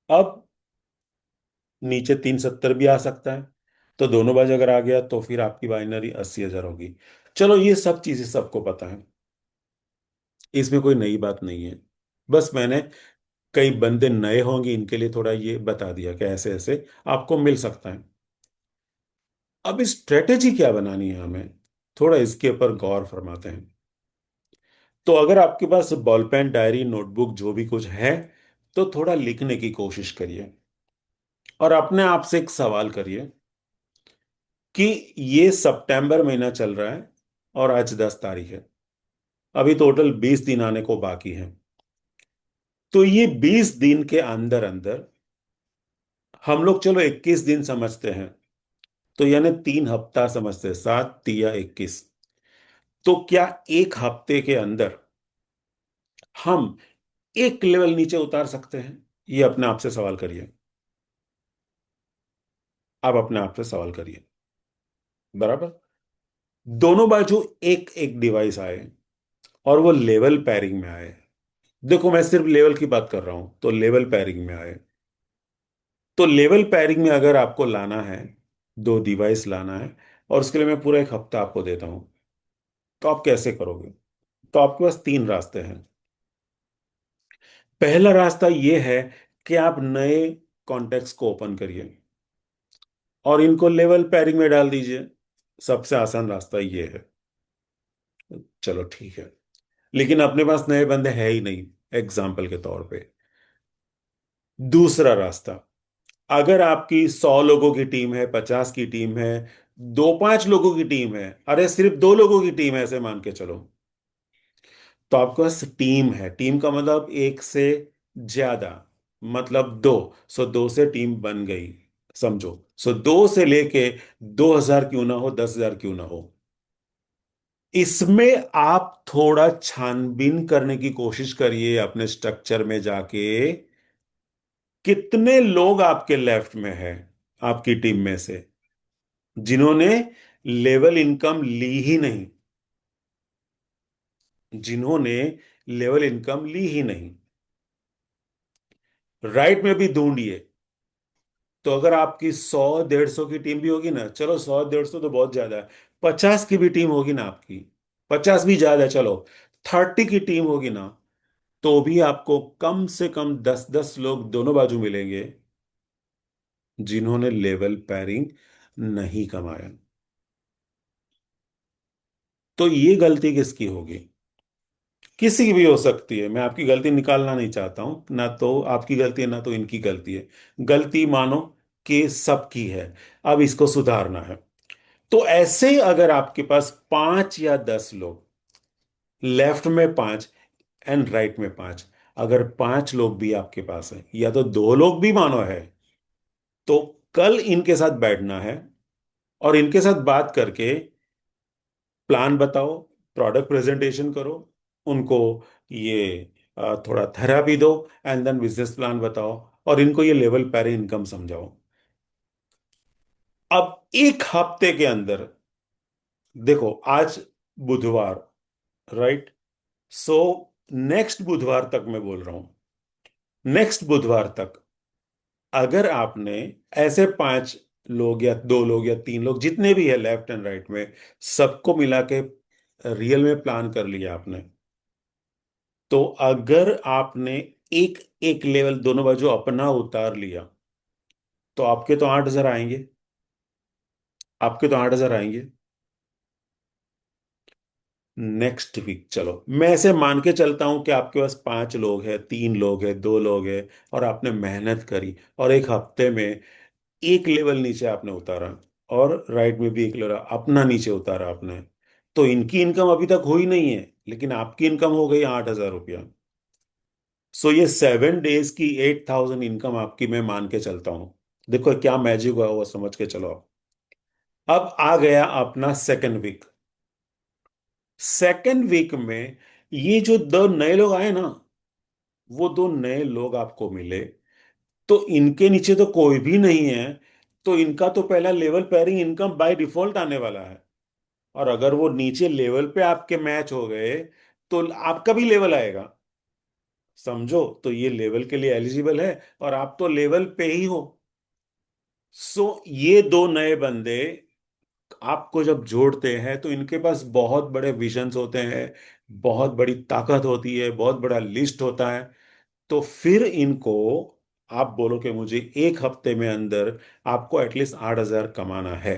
अब नीचे 370 भी आ सकता है, तो दोनों बाजू अगर आ गया तो फिर आपकी बाइनरी 80,000 होगी। चलो ये सब चीजें सबको पता है, इसमें कोई नई बात नहीं है। बस मैंने कई बंदे नए होंगे इनके लिए थोड़ा ये बता दिया कि ऐसे ऐसे आपको मिल सकता है। अब स्ट्रेटेजी क्या बनानी है हमें, थोड़ा इसके ऊपर गौर फरमाते हैं। तो अगर आपके पास बॉल पेन डायरी नोटबुक जो भी कुछ है, तो थोड़ा लिखने की कोशिश करिए और अपने आप से एक सवाल करिए कि ये सितंबर महीना चल रहा है और आज 10 तारीख है, अभी टोटल 20 दिन आने को बाकी है। तो ये 20 दिन के अंदर अंदर हम लोग चलो 21 दिन समझते हैं, तो यानी 3 हफ्ता समझते हैं, 7 तिया 21। तो क्या एक हफ्ते के अंदर हम एक लेवल नीचे उतार सकते हैं? ये अपने आप से सवाल करिए। आप अपने आप से सवाल करिए। बराबर। दोनों बाजू एक एक डिवाइस आए और वो लेवल पैरिंग में आए। देखो मैं सिर्फ लेवल की बात कर रहा हूं, तो लेवल पैरिंग में आए। तो लेवल पैरिंग में अगर आपको लाना है, दो डिवाइस लाना है, और उसके लिए मैं पूरा एक हफ्ता आपको देता हूं, तो आप कैसे करोगे। तो आपके पास 3 रास्ते हैं। पहला रास्ता ये है कि आप नए कॉन्टेक्ट्स को ओपन करिए और इनको लेवल पैरिंग में डाल दीजिए। सबसे आसान रास्ता ये है। चलो ठीक है, लेकिन अपने पास नए बंदे हैं ही नहीं, एग्जाम्पल के तौर पे। दूसरा रास्ता, अगर आपकी 100 लोगों की टीम है, 50 की टीम है, 2-5 लोगों की टीम है, अरे सिर्फ 2 लोगों की टीम है ऐसे मान के चलो, तो आपके पास टीम है। टीम का मतलब एक से ज्यादा, मतलब दो। सो दो से टीम बन गई, समझो। सो 2 से लेके 2,000 क्यों ना हो, 10,000 क्यों ना हो, इसमें आप थोड़ा छानबीन करने की कोशिश करिए अपने स्ट्रक्चर में जाके कितने लोग आपके लेफ्ट में है, आपकी टीम में से, जिन्होंने लेवल इनकम ली ही नहीं, जिन्होंने लेवल इनकम ली ही नहीं? राइट में भी ढूंढिए। तो अगर आपकी 100 150 की टीम भी होगी ना, चलो 100 150 तो बहुत ज्यादा है, 50 की भी टीम होगी ना आपकी, 50 भी ज्यादा है, चलो 30 की टीम होगी ना, तो भी आपको कम से कम 10 10 लोग दोनों बाजू मिलेंगे जिन्होंने लेवल पैरिंग नहीं कमाया। तो ये गलती किसकी होगी? किसी की भी हो सकती है, मैं आपकी गलती निकालना नहीं चाहता हूं, ना तो आपकी गलती है ना तो इनकी गलती है। गलती मानो कि सबकी है। अब इसको सुधारना है। तो ऐसे ही अगर आपके पास 5 या 10 लोग, लेफ्ट में 5 एंड राइट में 5, अगर 5 लोग भी आपके पास है या तो 2 लोग भी मानो है, तो कल इनके साथ बैठना है और इनके साथ बात करके प्लान बताओ, प्रोडक्ट प्रेजेंटेशन करो उनको, ये थोड़ा थेरापी दो, एंड देन बिजनेस प्लान बताओ, और इनको ये लेवल पैरे इनकम समझाओ। अब एक हफ्ते के अंदर, देखो आज बुधवार, राइट? सो नेक्स्ट बुधवार तक मैं बोल रहा हूं, नेक्स्ट बुधवार तक अगर आपने ऐसे 5 लोग या 2 लोग या 3 लोग जितने भी है लेफ्ट एंड राइट में, सबको मिला के रियल में प्लान कर लिया आपने, तो अगर आपने एक एक लेवल दोनों बाजू अपना उतार लिया, तो आपके तो 8,000 आएंगे, आपके तो 8,000 आएंगे। नेक्स्ट वीक चलो, मैं ऐसे मान के चलता हूं कि आपके पास 5 लोग हैं, 3 लोग हैं, 2 लोग हैं, और आपने मेहनत करी और एक हफ्ते में एक लेवल नीचे आपने उतारा, और राइट में भी एक लेवल अपना नीचे उतारा आपने, तो इनकी इनकम अभी तक हुई नहीं है, लेकिन आपकी इनकम हो गई 8,000 रुपया। सो ये 7 डेज की 8,000 इनकम आपकी मैं मान के चलता हूं। देखो क्या मैजिक हुआ वो समझ के चलो। अब आ गया अपना सेकंड वीक। सेकंड वीक में ये जो 2 नए लोग आए ना, वो 2 नए लोग आपको मिले, तो इनके नीचे तो कोई भी नहीं है, तो इनका तो पहला level pairing income by default आने वाला है। और अगर वो नीचे लेवल पे आपके मैच हो गए, तो आपका भी लेवल आएगा। समझो, तो ये लेवल के लिए एलिजिबल है, और आप तो लेवल पे ही हो। सो ये 2 नए बंदे आपको जब जोड़ते हैं, तो इनके पास बहुत बड़े विजन्स होते हैं, बहुत बड़ी ताकत होती है, बहुत बड़ा लिस्ट होता है। तो फिर इनको आप बोलो कि मुझे एक हफ्ते में अंदर आपको एटलीस्ट 8,000 कमाना है,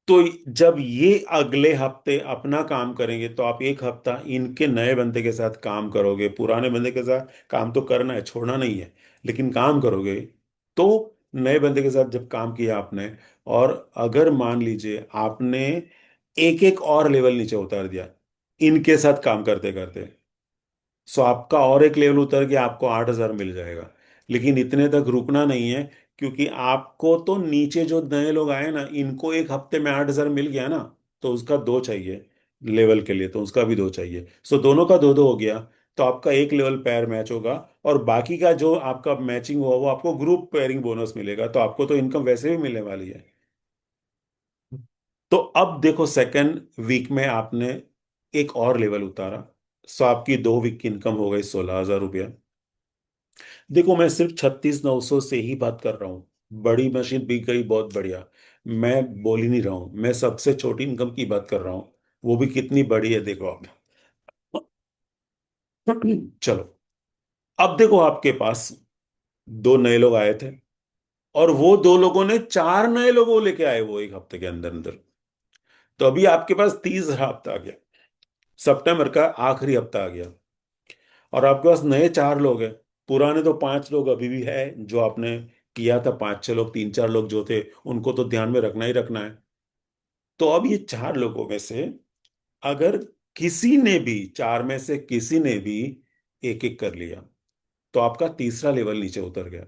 तो जब ये अगले हफ्ते अपना काम करेंगे, तो आप एक हफ्ता इनके नए बंदे के साथ काम करोगे, पुराने बंदे के साथ काम तो करना है, छोड़ना नहीं है, लेकिन काम करोगे। तो नए बंदे के साथ जब काम किया आपने, और अगर मान लीजिए आपने एक एक और लेवल नीचे उतार दिया इनके साथ काम करते करते, सो आपका और एक लेवल उतर के आपको 8,000 मिल जाएगा। लेकिन इतने तक रुकना नहीं है, क्योंकि आपको तो नीचे जो नए लोग आए ना, इनको एक हफ्ते में 8,000 मिल गया ना, तो उसका दो चाहिए लेवल के लिए, तो उसका भी दो चाहिए, सो दोनों का दो दो हो गया। तो आपका एक लेवल पेयर मैच होगा, और बाकी का जो आपका मैचिंग हुआ वो आपको ग्रुप पेयरिंग बोनस मिलेगा, तो आपको तो इनकम वैसे भी मिलने वाली है। तो अब देखो सेकेंड वीक में आपने एक और लेवल उतारा, सो आपकी 2 वीक की इनकम हो गई 16,000 रुपया। देखो मैं सिर्फ 36,900 से ही बात कर रहा हूँ, बड़ी मशीन बिक गई बहुत बढ़िया, मैं बोल ही नहीं रहा हूँ, मैं सबसे छोटी इनकम की बात कर रहा हूँ, वो भी कितनी बड़ी है देखो आप। चलो, अब देखो आपके पास 2 नए लोग आए थे, और वो 2 लोगों ने 4 नए लोगों लेके आए वो एक हफ्ते के अंदर अंदर, तो अभी आपके पास तीसरा हफ्ता आ गया, सितंबर का आखिरी हफ्ता आ गया, और आपके पास नए 4 लोग हैं। पुराने तो 5 लोग अभी भी है, जो आपने किया था, 5 6 लोग, 3 4 लोग जो थे, उनको तो ध्यान में रखना ही रखना है। तो अब ये 4 लोगों में से अगर किसी ने भी, 4 में से किसी ने भी एक एक कर लिया, तो आपका तीसरा लेवल नीचे उतर गया,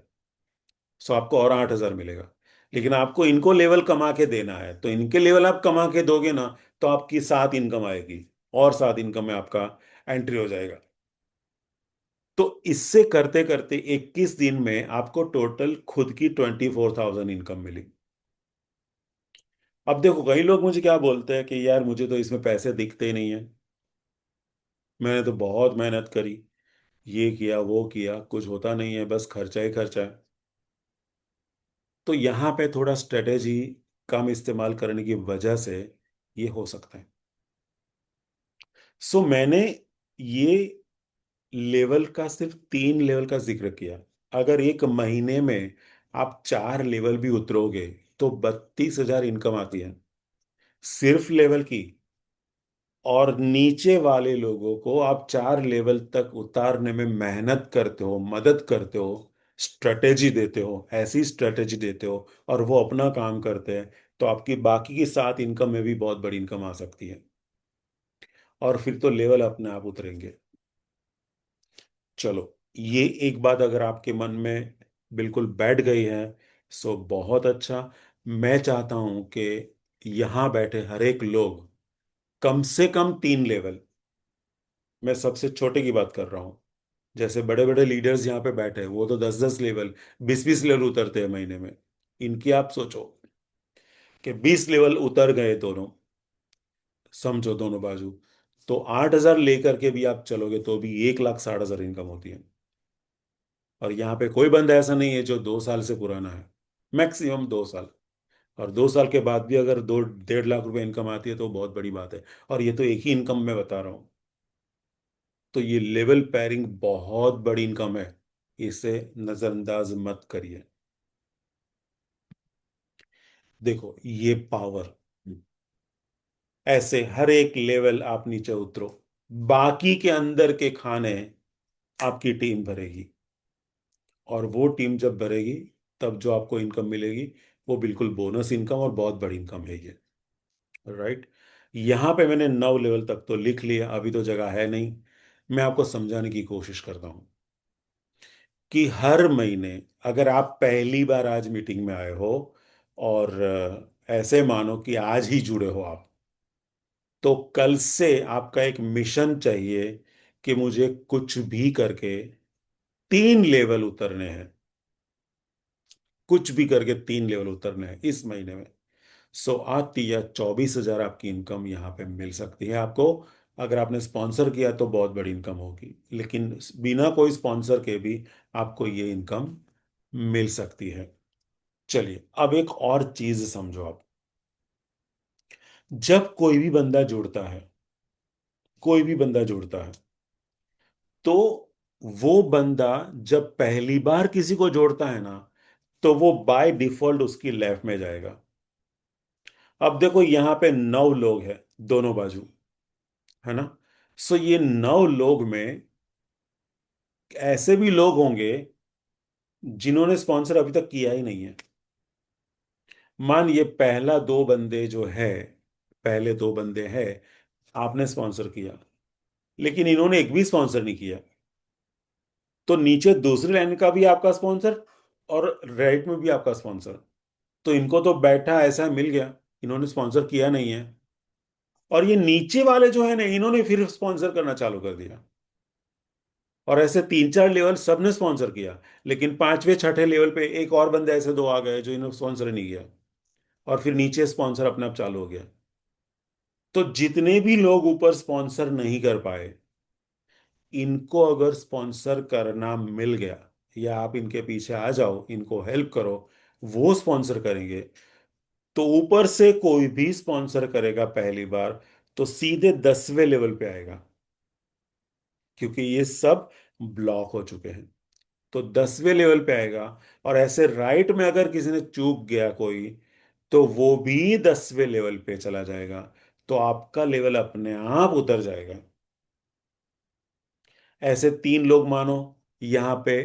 सो आपको और 8,000 मिलेगा। लेकिन आपको इनको लेवल कमा के देना है, तो इनके लेवल आप कमा के दोगे ना, तो आपकी 7 इनकम आएगी, और 7 इनकम में आपका एंट्री हो जाएगा। तो इससे करते करते 21 दिन में आपको टोटल खुद की 24,000 इनकम मिली। अब देखो, कई लोग मुझे क्या बोलते हैं कि यार मुझे तो इसमें पैसे दिखते ही नहीं है, मैंने तो बहुत मेहनत करी, ये किया वो किया, कुछ होता नहीं है, बस खर्चा ही खर्चा है। तो यहाँ पे थोड़ा स्ट्रेटेजी कम इस्तेमाल करने की वजह से ये हो सकता है। सो मैंने ये लेवल का सिर्फ 3 लेवल का जिक्र किया। अगर एक महीने में आप 4 लेवल भी उतरोगे तो 32,000 इनकम आती है सिर्फ लेवल की। और नीचे वाले लोगों को आप 4 लेवल तक उतारने में मेहनत करते हो, मदद करते हो, स्ट्रेटेजी देते हो, ऐसी स्ट्रेटेजी देते हो, और वो अपना काम करते हैं, तो आपकी बाकी की 7 इनकम में भी बहुत बड़ी इनकम आ सकती है। और फिर तो लेवल अपने आप उतरेंगे। चलो, ये एक बात अगर आपके मन में बिल्कुल बैठ गई है, सो बहुत अच्छा। मैं चाहता हूं कि यहां बैठे हर एक लोग कम से कम 3 लेवल, मैं सबसे छोटे की बात कर रहा हूं, जैसे बड़े बड़े लीडर्स यहाँ पे बैठे हैं वो तो 10-10 लेवल, 20-20 लेवल उतरते हैं महीने में। इनकी आप सोचो कि 20 लेवल उतर गए दोनों, समझो दोनों बाजू, तो 8,000 लेकर के भी आप चलोगे तो भी 1,60,000 इनकम होती है। और यहाँ पे कोई बंदा ऐसा नहीं है जो 2 साल से पुराना है, मैक्सिमम 2 साल। और 2 साल के बाद भी अगर 2-1.5 लाख रुपए इनकम आती है तो बहुत बड़ी बात है। और ये तो एक ही इनकम में बता रहा हूँ। तो ये लेवल पैरिंग बहुत बड़ी इनकम है, इसे नजरअंदाज मत करिए। देखो ये पावर, ऐसे हर एक लेवल आप नीचे उतरो, बाकी के अंदर के खाने आपकी टीम भरेगी। और वो टीम जब भरेगी तब जो आपको इनकम मिलेगी वो बिल्कुल बोनस इनकम और बहुत बड़ी इनकम है ये। राइट। यहाँ पे मैंने 9 लेवल तक तो लिख लिया, अभी तो जगह है नहीं। मैं आपको समझाने की कोशिश करता हूँ कि हर महीने, अगर आप पहली बार आज मीटिंग में आए हो और ऐसे मानो कि आज ही जुड़े हो आप, तो कल से आपका एक मिशन चाहिए कि मुझे कुछ भी करके 3 लेवल उतरने हैं। कुछ भी करके 3 लेवल उतरने हैं इस महीने में। सो आती या 24,000 आपकी इनकम यहाँ पे मिल सकती है आपको। अगर आपने स्पॉन्सर किया तो बहुत बड़ी इनकम होगी, लेकिन बिना कोई स्पॉन्सर के भी आपको ये इनकम मिल सकती है। चलिए, अब एक और चीज समझो आप। जब कोई भी बंदा जुड़ता है, कोई भी बंदा जुड़ता है, तो वो बंदा जब पहली बार किसी को जोड़ता है ना, तो वो बाय डिफॉल्ट उसकी लेफ्ट में जाएगा। अब देखो यहाँ पे 9 लोग हैं दोनों बाजू, है ना। सो ये 9 लोग में ऐसे भी लोग होंगे जिन्होंने स्पॉन्सर अभी तक किया ही नहीं है। मान ये पहला 2 बंदे जो है, पहले 2 बंदे हैं, आपने स्पॉन्सर किया, लेकिन इन्होंने एक भी स्पॉन्सर नहीं किया। तो नीचे दूसरी लाइन का भी आपका स्पॉन्सर और राइट में भी आपका स्पॉन्सर, तो इनको तो बैठा ऐसा मिल गया, इन्होंने स्पॉन्सर किया नहीं है। और ये नीचे वाले जो है ना, इन्होंने फिर स्पॉन्सर करना चालू कर दिया। और ऐसे 3-4 लेवल सबने स्पॉन्सर किया, लेकिन पांचवे छठे लेवल पे एक और बंदे ऐसे दो आ गए जो इन्होंने स्पॉन्सर नहीं किया। और फिर नीचे स्पॉन्सर अपने आप चालू हो गया। तो जितने भी लोग ऊपर स्पॉन्सर नहीं कर पाए, इनको अगर स्पॉन्सर करना मिल गया, या आप इनके पीछे आ जाओ, इनको हेल्प करो, वो स्पॉन्सर करेंगे, तो ऊपर से कोई भी स्पॉन्सर करेगा पहली बार तो सीधे 10वें लेवल पे आएगा, क्योंकि ये सब ब्लॉक हो चुके हैं। तो 10वें लेवल पे आएगा। और ऐसे राइट में अगर किसी ने चूक गया कोई, तो वो भी 10वें लेवल पे चला जाएगा। तो आपका लेवल अपने आप उतर जाएगा। ऐसे 3 लोग मानो यहाँ पे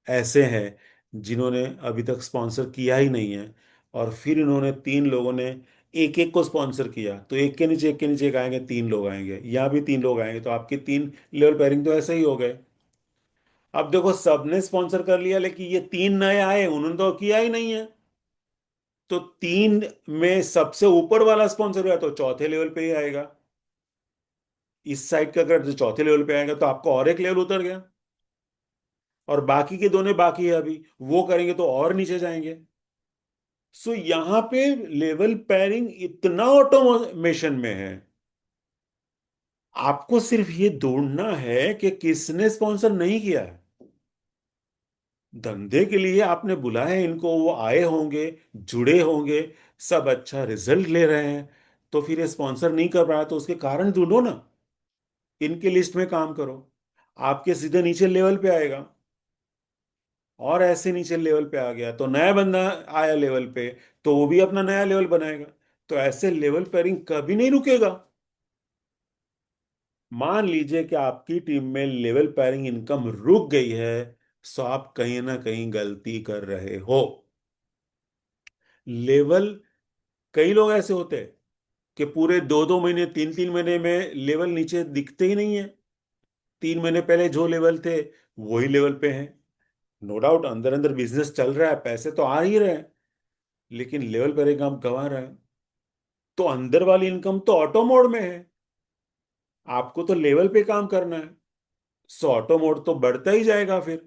ऐसे हैं जिन्होंने अभी तक स्पॉन्सर किया ही नहीं है, और फिर इन्होंने 3 लोगों ने एक एक को स्पॉन्सर किया, तो एक के नीचे एक के नीचे एक आएंगे, 3 लोग आएंगे, यहाँ भी 3 लोग आएंगे, तो आपके 3 लेवल पेयरिंग तो ऐसे ही हो गए। अब देखो, सबने स्पॉन्सर कर लिया, लेकिन ये 3 नए आए, उन्होंने तो किया ही नहीं है। तो 3 में सबसे ऊपर वाला स्पॉन्सर हुआ तो चौथे लेवल पे ही आएगा। इस साइड का अगर जो चौथे लेवल पे आएगा तो आपका और एक लेवल उतर गया। और बाकी के दोनों बाकी है अभी, वो करेंगे तो और नीचे जाएंगे। सो यहाँ पे लेवल पेयरिंग इतना ऑटोमेशन में है, आपको सिर्फ ये ढूंढना है कि किसने स्पॉन्सर नहीं किया है। धंधे के लिए आपने बुलाया है इनको, वो आए होंगे, जुड़े होंगे, सब अच्छा रिजल्ट ले रहे हैं, तो फिर ये स्पॉन्सर नहीं कर रहा है तो उसके कारण ढूंढो ना, इनके लिस्ट में काम करो, आपके सीधे नीचे लेवल पे आएगा। और ऐसे नीचे लेवल पे आ गया तो नया बंदा आया लेवल पे, तो वो भी अपना नया लेवल बनाएगा। तो ऐसे लेवल पेयरिंग कभी नहीं रुकेगा। मान लीजिए कि आपकी टीम में लेवल पेयरिंग इनकम रुक गई है, सो आप कहीं ना कहीं गलती कर रहे हो। लेवल, कई लोग ऐसे होते हैं कि पूरे 2-2 महीने, 3-3 महीने में लेवल नीचे दिखते ही नहीं है। 3 महीने पहले जो लेवल थे वही लेवल पे हैं। नो डाउट अंदर अंदर बिजनेस चल रहा है, पैसे तो आ ही रहे हैं, लेकिन लेवल पर एक काम गंवा रहा है। तो अंदर वाली इनकम तो ऑटो मोड में है, आपको तो लेवल पे काम करना है, सो ऑटो मोड तो बढ़ता ही जाएगा फिर।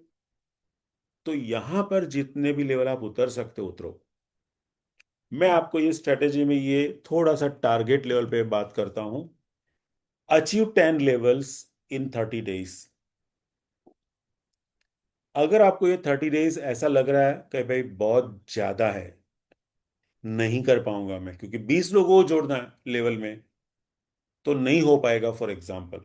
तो यहां पर जितने भी लेवल आप उतर सकते हो उतरो। मैं आपको ये स्ट्रेटेजी में ये थोड़ा सा टारगेट लेवल पे बात करता हूं। Achieve 10 levels in 30 days. अगर आपको ये 30 डेज ऐसा लग रहा है कि भाई बहुत ज्यादा है, नहीं कर पाऊंगा मैं क्योंकि 20 लोगों को जोड़ना है लेवल में, तो नहीं हो पाएगा फॉर एग्जाम्पल,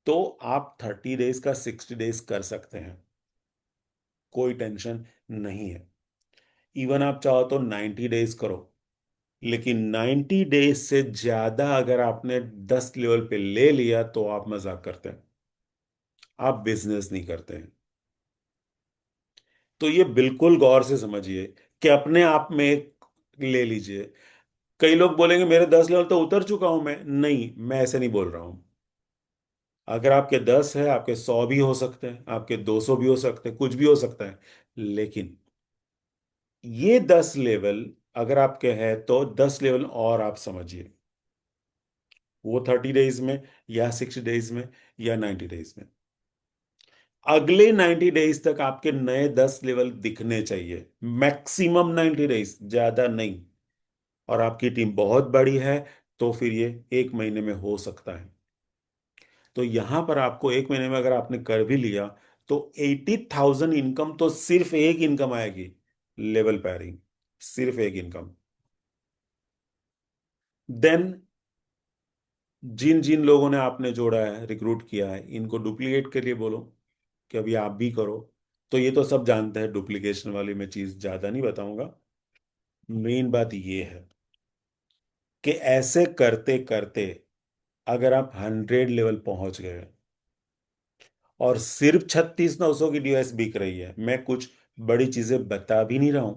तो आप 30 डेज का 60 डेज कर सकते हैं, कोई टेंशन नहीं है। इवन आप चाहो तो 90 डेज करो, लेकिन 90 डेज से ज्यादा अगर आपने 10 लेवल पे ले लिया तो आप मजाक करते हैं, आप बिजनेस नहीं करते हैं। तो ये बिल्कुल गौर से समझिए कि अपने आप में एक ले लीजिए। कई लोग बोलेंगे मेरे 10 लेवल तो उतर चुका हूं मैं, नहीं, मैं ऐसे नहीं बोल रहा हूं। अगर आपके 10 है, आपके 100 भी हो सकते हैं, आपके 200 भी हो सकते हैं, कुछ भी हो सकता है, लेकिन ये 10 लेवल अगर आपके हैं तो 10 लेवल और आप समझिए, वो 30 डेज में, या 60 डेज में, या 90 डेज में। अगले 90 डेज तक आपके नए 10 लेवल दिखने चाहिए, मैक्सिमम 90 डेज, ज्यादा नहीं। और आपकी टीम बहुत बड़ी है तो फिर ये 1 महीने में हो सकता है। तो यहां पर आपको 1 महीने में अगर आपने कर भी लिया तो 80,000 इनकम तो सिर्फ एक इनकम आएगी, लेवल पैरिंग, सिर्फ एक इनकम। देन जिन जिन लोगों ने आपने जोड़ा है, रिक्रूट किया है, इनको डुप्लीकेट के लिए बोलो कि अभी आप भी करो। तो ये तो सब जानते हैं, डुप्लीकेशन वाली मैं चीज ज्यादा नहीं बताऊंगा। मेन बात ये है कि ऐसे करते करते अगर आप 100 लेवल पहुंच गए और सिर्फ 36,900 की डिवाइस बिक रही है, मैं कुछ बड़ी चीजें बता भी नहीं रहा हूं,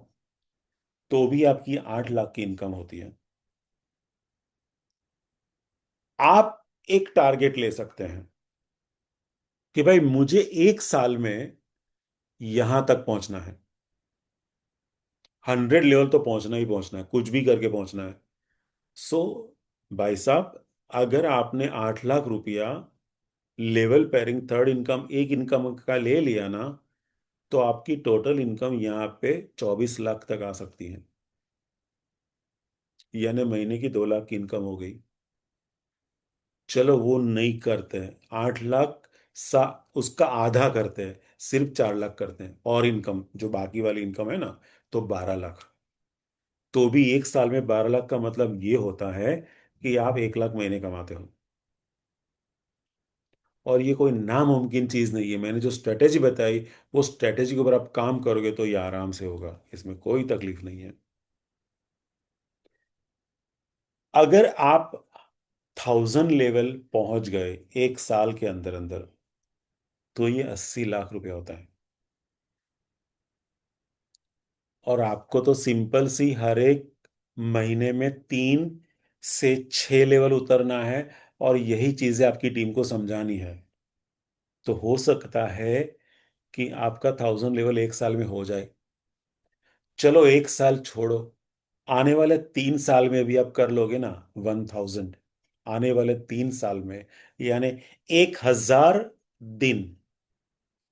तो भी आपकी 8 लाख की इनकम होती है। आप एक टारगेट ले सकते हैं कि भाई मुझे 1 साल में यहां तक पहुंचना है, 100 लेवल तो पहुंचना ही पहुंचना है, कुछ भी करके पहुंचना है। सो भाई साहब, अगर आपने 8 लाख रुपया लेवल पेयरिंग थर्ड इनकम, एक इनकम का ले लिया ना, तो आपकी टोटल इनकम यहाँ पे 24 लाख तक आ सकती है, यानी महीने की 2 लाख की इनकम हो गई। चलो वो नहीं करते हैं, 8 लाख सा उसका आधा करते हैं, सिर्फ 4 लाख करते हैं, और इनकम जो बाकी वाली इनकम है ना, तो 12 लाख। तो भी 1 साल में 12 लाख का मतलब ये होता है कि आप 1 लाख महीने कमाते हो। और ये कोई नामुमकिन चीज नहीं है, मैंने जो स्ट्रेटेजी बताई, वो स्ट्रेटेजी के ऊपर आप काम करोगे तो ये आराम से होगा, इसमें कोई तकलीफ नहीं है। अगर आप 1000 लेवल पहुंच गए 1 साल के अंदर अंदर, तो ये 80 लाख रुपया होता है। और आपको तो सिंपल सी हर एक महीने में 3 से 6 लेवल उतरना है, और यही चीजें आपकी टीम को समझानी है। तो हो सकता है कि आपका 1000 लेवल 1 साल में हो जाए। चलो 1 साल छोड़ो, आने वाले 3 साल में भी आप कर लोगे ना 1000, आने वाले 3 साल में, यानी 1000 दिन,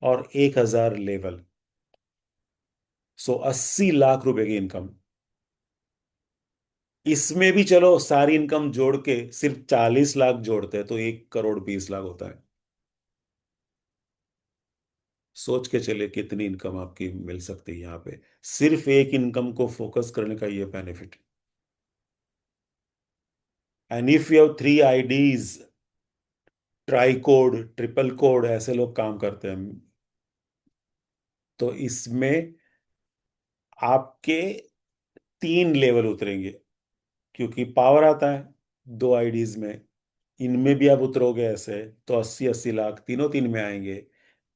और 1,000 लेवल। सो 80 लाख रुपए की इनकम। इसमें भी चलो सारी इनकम जोड़ के सिर्फ 40 लाख जोड़ते हैं तो 1,20 लाख होता है। सोच के चलिए कितनी इनकम आपकी मिल सकती है यहाँ पे, सिर्फ एक इनकम को फोकस करने का ये benefit. And if you have 3 IDs, tri code, triple code, ऐसे लोग काम करते हैं, तो इसमें आपके 3 लेवल उतरेंगे, क्योंकि पावर आता है 2 आईडीज में। इनमें भी आप उतरोगे ऐसे तो 80-80 लाख तीनों तीन में आएंगे।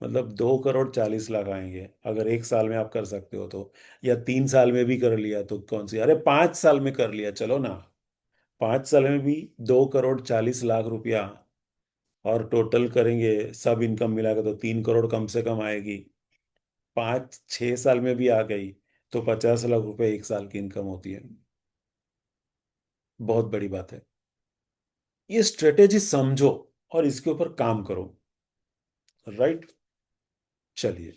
मतलब 2,40,40 लाख आएंगे अगर एक साल में आप कर सकते हो तो। या 3 साल में भी कर लिया तो कौन सी, अरे 5 साल में कर लिया चलो ना, 5 साल में भी 2,40,40 लाख रुपया। और टोटल करेंगे सब इनकम मिलाकर तो 3 करोड़ कम से कम आएगी। 5-6 साल में भी आ गई तो 50 लाख रुपए एक साल की इनकम होती है। बहुत बड़ी बात है। ये स्ट्रेटेजी समझो और इसके ऊपर काम करो। राइट। चलिए,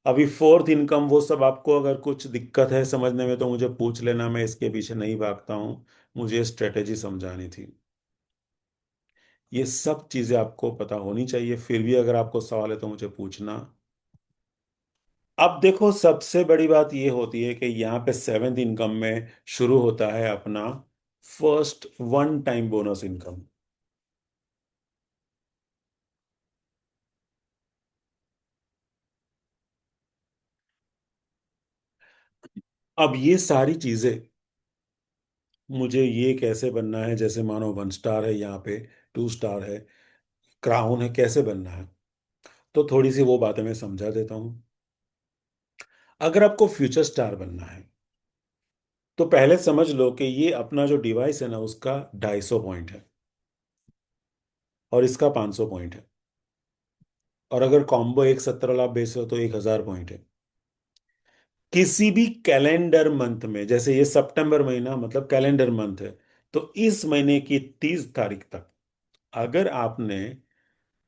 अभी फोर्थ इनकम वो सब आपको अगर कुछ दिक्कत है समझने में तो मुझे पूछ लेना, मैं इसके पीछे नहीं भागता हूं। मुझे स्ट्रेटेजी समझानी थी। ये सब चीजें आपको पता होनी चाहिए, फिर भी अगर आपको सवाल है तो मुझे पूछना। अब देखो, सबसे बड़ी बात ये होती है कि यहाँ पे सेवेंथ इनकम में शुरू होता है अपना first one time bonus income. अब ये सारी चीजें, मुझे ये कैसे बनना है, जैसे मानो 1 स्टार है यहाँ पे, 2 स्टार है, क्राउन है, कैसे बनना है, तो थोड़ी सी वो बातें मैं समझा देता हूँ। अगर आपको फ्यूचर स्टार बनना है तो पहले समझ लो कि ये अपना जो डिवाइस है ना उसका 250 पॉइंट है और इसका 500 पॉइंट है। और अगर कॉम्बो एक 70 वाला आप बेच रहे हो तो 1,000 पॉइंट है। किसी भी कैलेंडर मंथ में, जैसे ये सितंबर महीना मतलब कैलेंडर मंथ है, तो इस महीने की 30 तारीख तक अगर आपने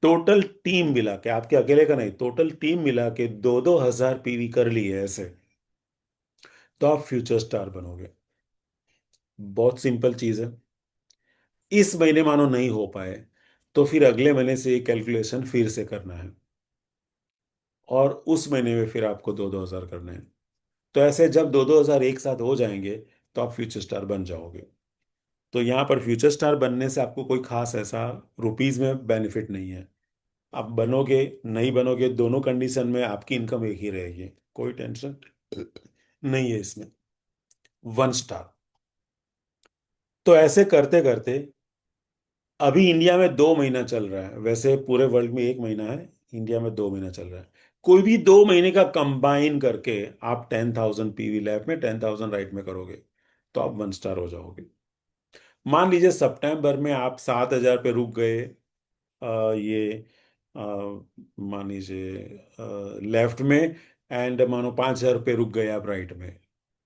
टोटल टीम मिला के, आपके अकेले का नहीं, टोटल टीम मिला के 2-2 हजार पीवी कर ली है ऐसे, तो आप फ्यूचर स्टार बनोगे। बहुत सिंपल चीज है। इस महीने मानो नहीं हो पाए तो फिर अगले महीने से ये कैलकुलेशन फिर से करना है, और उस महीने में फिर आपको 2-2 हजार करने हैं। तो ऐसे जब 2-2 हजार एक साथ हो जाएंगे तो आप फ्यूचर स्टार बन जाओगे। तो यहाँ पर फ्यूचर स्टार बनने से आपको कोई खास ऐसा रुपीज में बेनिफिट नहीं है। आप बनोगे नहीं बनोगे, दोनों कंडीशन में आपकी इनकम एक ही रहेगी, कोई टेंशन नहीं है इसमें। 1 स्टार। तो ऐसे करते करते अभी इंडिया में 2 महीना चल रहा है, वैसे पूरे वर्ल्ड में 1 महीना है, इंडिया में 2 महीना चल रहा है। कोई भी 2 महीने का कंबाइन करके आप 10,000 पीवी लैब में 10,000 राइट में करोगे तो आप 1 स्टार हो जाओगे। मान लीजिए सितंबर में आप 7,000 पे रुक गए, ये अ, मान लीजिए लेफ्ट में, एंड मानो 5,000 पे रुक गए आप राइट में,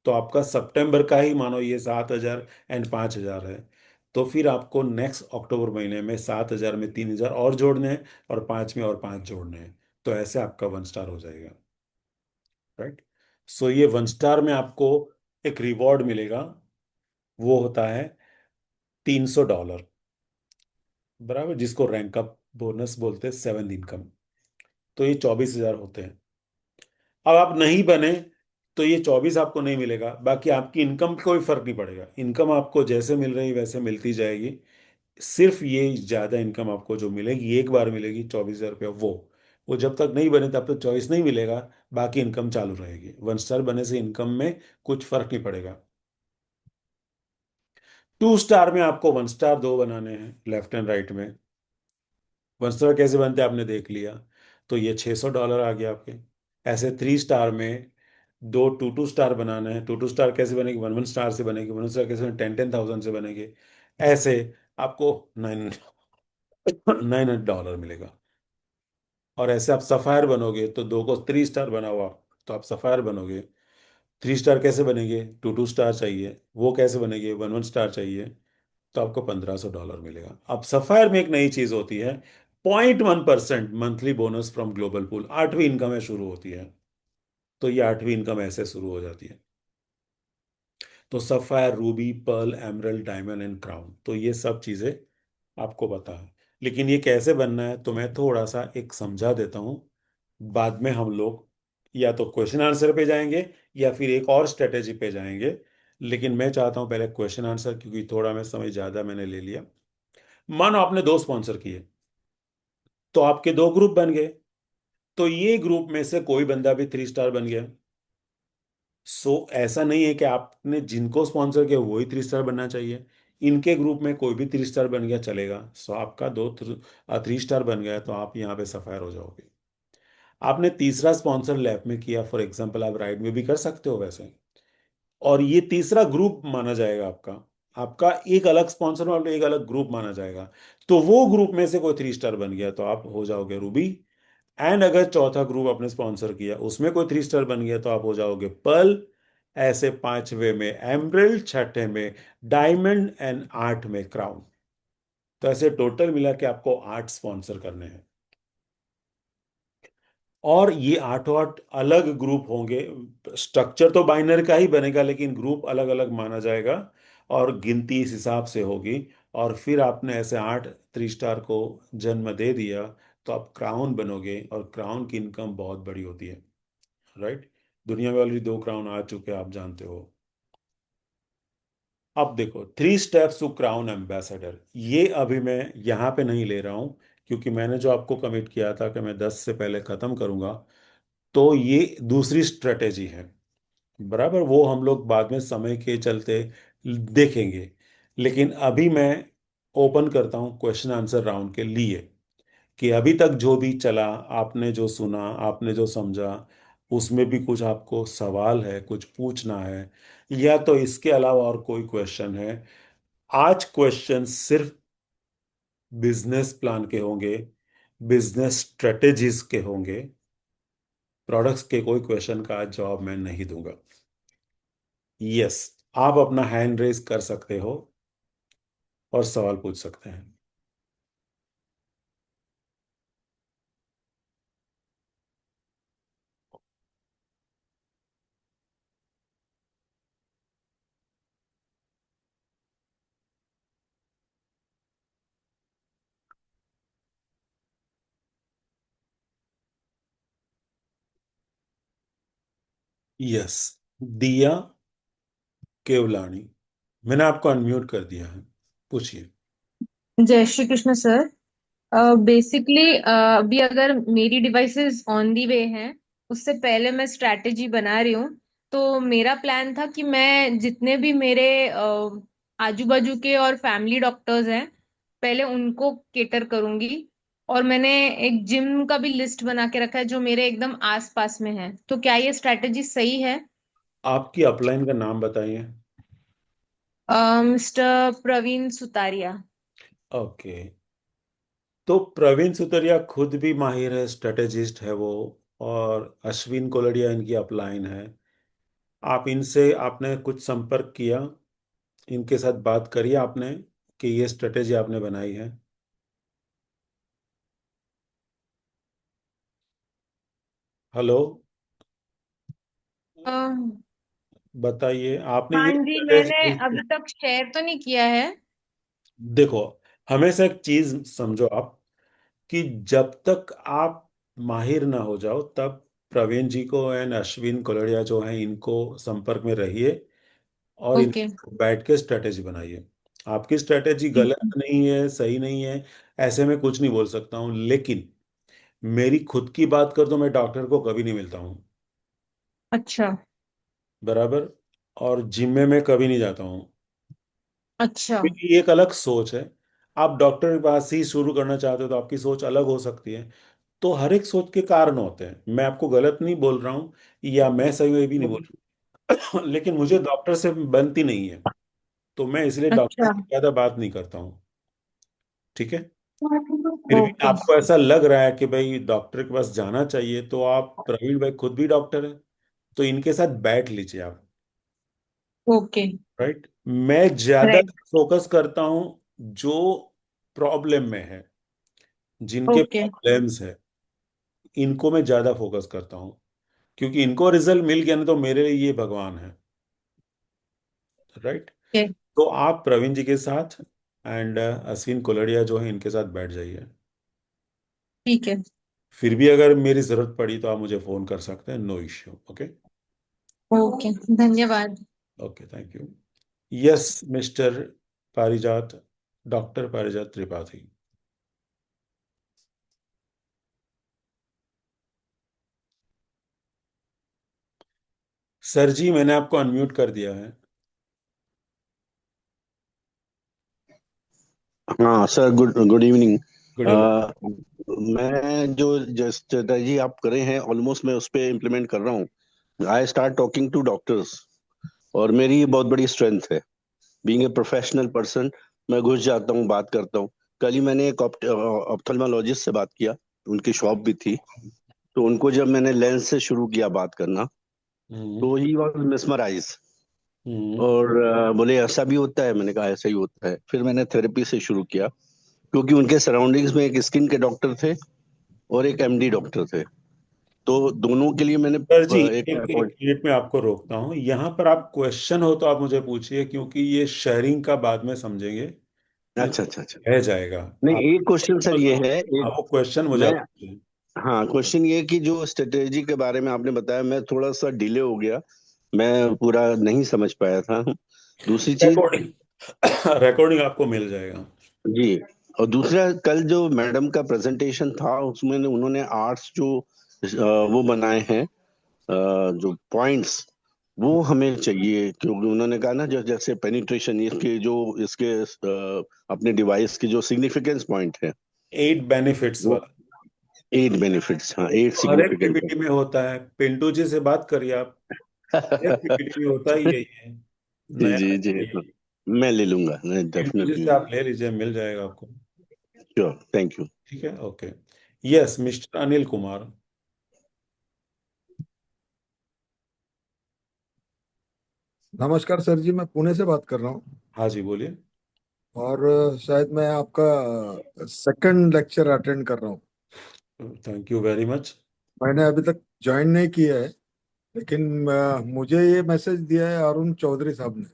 तो आपका सितंबर का ही मानो ये 7,000 एंड 5,000 है। तो फिर आपको नेक्स्ट अक्टूबर महीने में 7,000 में 3,000 और जोड़ने हैं, और 5 में और 5 जोड़ने हैं। तो ऐसे आपका 1 स्टार हो जाएगा। राइट। सो ये 1 स्टार में आपको एक रिवॉर्ड मिलेगा, वो होता है $300, बराबर, जिसको रैंक अप बोनस बोलते हैं, सेवन इनकम। तो ये 24,000 होते हैं। अब आप नहीं बने तो ये 24 आपको नहीं मिलेगा, बाकी आपकी इनकम कोई फर्क नहीं पड़ेगा, इनकम आपको जैसे मिल रही वैसे मिलती जाएगी। सिर्फ ये ज्यादा इनकम आपको जो मिलेगी एक बार मिलेगी, 24,000 रुपया, वो जब तक नहीं बने तब तक चॉइस नहीं मिलेगा। बाकी इनकम चालू रहेगी, 1 स्टार बने से इनकम में कुछ फर्क नहीं पड़ेगा। 2 स्टार में आपको 1 स्टार दो बनाने हैं लेफ्ट एंड राइट में। 1 स्टार कैसे बनते हैं आपने देख लिया, तो ये $600 आ गया आपके। ऐसे 3 स्टार में दो 2-2 स्टार बनाना है। 2-2 स्टार कैसे बनेगी, 1-1 स्टार से बनेगी। 1 स्टार कैसे बनेगी, 10-10,000 से बनेगी। ऐसे आपको 900 $900 मिलेगा। और ऐसे आप सफायर बनोगे तो दो को 3 स्टार बना हुआ, तो आप सफायर बनोगे। 3 स्टार कैसे बनेंगे, 2-2 स्टार चाहिए, वो कैसे बनेंगे, 1-1 स्टार चाहिए, तो आपको $1,500 मिलेगा। अब सफायर में एक नई चीज होती है, 0.1% monthly bonus from global pool, 8वीं इनकम है शुरू होती है। तो ये 8वीं इनकम ऐसे शुरू हो जाती है। तो sapphire, ruby, pearl, emerald, diamond and crown, तो ये सब चीजें आपको पता है। लेकिन ये कैसे बनना है तो मैं थोड़ा सा एक समझा देता हूँ। बाद में हम लोग या तो क्वेश्चन आंसर पे जाएंगे या फिर एक और स्ट्रेटेजी पे जाएंगे। लेकिन मैं चाहता हूँ पहले क्वेश्चन आंसर, क्योंकि थोड़ा मैं समय ज्यादा मैंने ले लिया। मानो आपने दो स्पॉन्सर किए, तो आपके दो ग्रुप बन गए। तो ये ग्रुप में से कोई बंदा भी 3 स्टार बन गया। सो ऐसा नहीं है कि आपने जिनको स्पॉन्सर किया वही 3 स्टार बनना चाहिए। इनके ग्रुप में कोई भी 3 स्टार बन गया चलेगा। सो आपका दो 3 स्टार बन गया तो आप यहाँ पे सफायर हो जाओगे। आपने तीसरा स्पॉन्सर लैब में किया, फॉर एग्जांपल आप राइड में भी कर सकते हो वैसे। और ये तीसरा ग्रुप माना जाएगा आपका। आपका एक अलग स्पॉन्सर और एक अलग ग्रुप माना जाएगा। तो वो ग्रुप में से कोई 3 स्टार बन गया तो आप हो जाओगे रूबी। एंड अगर चौथा ग्रुप आपने स्पॉन्सर किया उसमें कोई 3 स्टार बन गया तो आप हो जाओगे पर्ल। ऐसे पांचवे में एमरल्ड, छठे में डायमंड एंड आठ में क्राउन। तो ऐसे टोटल मिला के आपको 8 स्पॉन्सर करने हैं। और ये आठों आठ अलग ग्रुप होंगे। स्ट्रक्चर तो बाइनरी का ही बनेगा लेकिन ग्रुप अलग अलग माना जाएगा। और गिनती इस हिसाब से होगी। और फिर आपने ऐसे 8 3 स्टार को जन्म दे दिया तो आप क्राउन बनोगे, और क्राउन की इनकम बहुत बड़ी होती है। राइट। दुनिया में ऑलरेडी 2 क्राउन आ चुके हैं, आप जानते हो। अब देखो, 3 स्टेप्स टू क्राउन एम्बेसडर, ये अभी मैं यहाँ पे नहीं ले रहा हूँ। क्योंकि मैंने जो आपको कमिट किया था कि मैं 10 से पहले खत्म करूंगा। तो ये दूसरी स्ट्रेटेजी है। बराबर, वो हम लोग बाद में समय के चलते देखेंगे। लेकिन अभी मैं ओपन करता हूँ क्वेश्चन आंसर राउंड के लिए। कि अभी तक जो भी चला, आपने जो सुना, आपने जो समझा, उसमें भी कुछ आपको सवाल है, कुछ पूछना है, या तो इसके अलावा और कोई क्वेश्चन है। आज क्वेश्चन सिर्फ बिजनेस प्लान के होंगे, बिजनेस स्ट्रेटेजीज के होंगे। प्रोडक्ट्स के कोई क्वेश्चन का आज जवाब मैं नहीं दूंगा। यस, आप अपना हैंड रेज कर सकते हो और सवाल पूछ सकते हैं। यस, दिया केवलानी, मैंने आपको अनम्यूट कर दिया है। पूछिए। जय श्री कृष्ण सर। बेसिकली अभी अगर मेरी डिवाइसेस ऑन दी वे हैं, उससे पहले मैं स्ट्रैटेजी बना रही हूँ। तो मेरा प्लान था कि मैं जितने भी मेरे आजू बाजू के और फैमिली डॉक्टर्स हैं, पहले उनको केटर करूंगी। और मैंने एक जिम का भी लिस्ट बना के रखा है जो मेरे एकदम आस पास में है। तो क्या ये स्ट्रैटेजी सही है? आपकी अपलाइन का नाम बताइए। मिस्टर प्रवीण सुतारिया। ओके। तो प्रवीण सुतरिया खुद भी माहिर है, स्ट्रेटेजिस्ट है वो। और अश्विन कोलड़िया इनकी अपलाइन है। आप इनसे, आपने कुछ संपर्क किया, इनके साथ बात करिए आपने कि ये स्ट्रेटेजी आपने बनाई है। हेलो। बताइए, आपने हाँ ये जी, मैंने स्ट्रेटेजी। अभी तक शेयर तो नहीं किया है। देखो, हमेशा एक चीज समझो आप, कि जब तक आप माहिर ना हो जाओ तब प्रवीण जी को एंड अश्विन कोलड़िया जो हैं इनको संपर्क में रहिए। और इन ओके। बैठ के स्ट्रेटेजी बनाइए। आपकी स्ट्रेटेजी गलत नहीं है, सही नहीं है, ऐसे में कुछ नहीं बोल सकता हूँ। लेकिन मेरी खुद की बात कर तो मैं डॉक्टर को कभी नहीं मिलता हूँ। अच्छा। बराबर। और जिम में मैं कभी नहीं जाता हूँ। अच्छा। मेरी एक अलग सोच है। आप डॉक्टर के पास ही शुरू करना चाहते हो तो आपकी सोच अलग हो सकती है। तो हर एक सोच के कारण होते हैं, मैं आपको गलत नहीं बोल रहा हूँ, या मैं सही में भी नहीं बोल रहा हूँ। लेकिन मुझे डॉक्टर से बनती नहीं है। तो मैं इसलिए डॉक्टर अच्छा। से ज्यादा बात नहीं करता हूँ। ठीक है। फिर भी ओके। आपको ऐसा लग रहा है कि भाई डॉक्टर के पास जाना चाहिए, तो आप, प्रवीण भाई खुद भी डॉक्टर है, तो इनके साथ बैठ लीजिए आप। ओके। राइट। मैं ज्यादा राइट। फोकस करता हूँ जो प्रॉब्लम में है। जिनके ओके। प्रॉब्लम्स है, इनको मैं ज्यादा फोकस करता हूँ, क्योंकि इनको रिजल्ट मिल गया ना तो मेरे लिए ये भगवान है। राइट। ओके। तो आप प्रवीण जी के साथ एंड अश्विन कोलड़िया जो है इनके साथ बैठ जाइए। ठीक है। फिर भी अगर मेरी जरूरत पड़ी तो आप मुझे फोन कर सकते हैं, नो इश्यू। ओके। ओके, धन्यवाद। Okay, thank you. Yes mister पारिजात, डॉक्टर पारिजात त्रिपाठी। सर जी, मैंने आपको अनम्यूट कर दिया है। हाँ sir, good good evening. Good evening. मैं जो जो स्ट्रेटजी आप कर रहे हैं, ऑलमोस्ट मैं उस पर इम्प्लीमेंट कर रहा हूँ। I start talking to doctors, और मेरी ये बहुत बड़ी स्ट्रेंथ है। बीइंग ए प्रोफेशनल पर्सन, मैं घुस जाता हूँ, बात करता हूँ। कल ही मैंने एक ऑप्थेल्मोलॉजिस्ट से बात किया, उनकी शॉप भी थी। तो उनको जब मैंने लेंस से शुरू किया बात करना, हम्म। तो ही वॉज मिसमराइज। हम्म। और बोले ऐसा भी होता है, मैंने कहा ऐसा ही होता है। फिर मैंने थेरेपी से शुरू किया, क्योंकि उनके सराउंडिंग्स में एक स्किन के डॉक्टर थे और एक एमडी डॉक्टर थे। तो दोनों के लिए मैंने सर जी, एक एक मिनट में आपको रोकता हूँ यहाँ पर। आप क्वेश्चन हो तो आप मुझे पूछिए, क्योंकि ये शेयरिंग का बाद में समझेंगे, नहीं अच्छा अच्छा अच्छा। रह जाएगा। आप, नहीं, एक क्वेश्चन सर ये है, हाँ, एक वो क्वेश्चन मुझे मैं, आप पूछिए। हाँ क्वेश्चन ये कि जो स्ट्रेटेजी के बारे में आपने बताया, मैं थोड़ा सा डिले हो गया, मैं पूरा नहीं समझ पाया था। दूसरी चीज, रिकॉर्डिंग रिकॉर्डिंग आपको मिल जाएगा। जी, और दूसरा, कल जो मैडम का प्रेजेंटेशन था उसमें उन्होंने आर्ट्स जो वो बनाए हैं, जो पॉइंट्स, वो हमें चाहिए। क्योंकि उन्होंने कहा ना, जैसे पेनिट्रेशन, इसके जो इसके अपने डिवाइस के जो सिग्निफिकेंस पॉइंट है, 8 बेनिफिट्स वो वाला 8 बेनिफिट्स, हाँ 8 हर एक सिग्निफिकेंट पीपीटी में होता है। पिंटू जी से बात करिए आप, हर एक पीपीटी में होता ही यही है। जी नया जी जी, है हाँ, यही। मैं ले लूंगा, मैं पिंटू जी डेफिनेटली से लूंगा। आप ले लीजिए, मिल जाएगा आपको। Sure, thank you. ठीक है, okay. Yes mister Anil Kumar. नमस्कार सर जी, मैं पुणे से बात कर रहा हूँ। हाँ जी, बोलिए। और शायद मैं आपका सेकंड लेक्चर अटेंड कर रहा हूँ। Thank you very much. मैंने अभी तक ज्वाइन नहीं किया है, लेकिन मुझे ये मैसेज दिया है अरुण चौधरी साहब ने।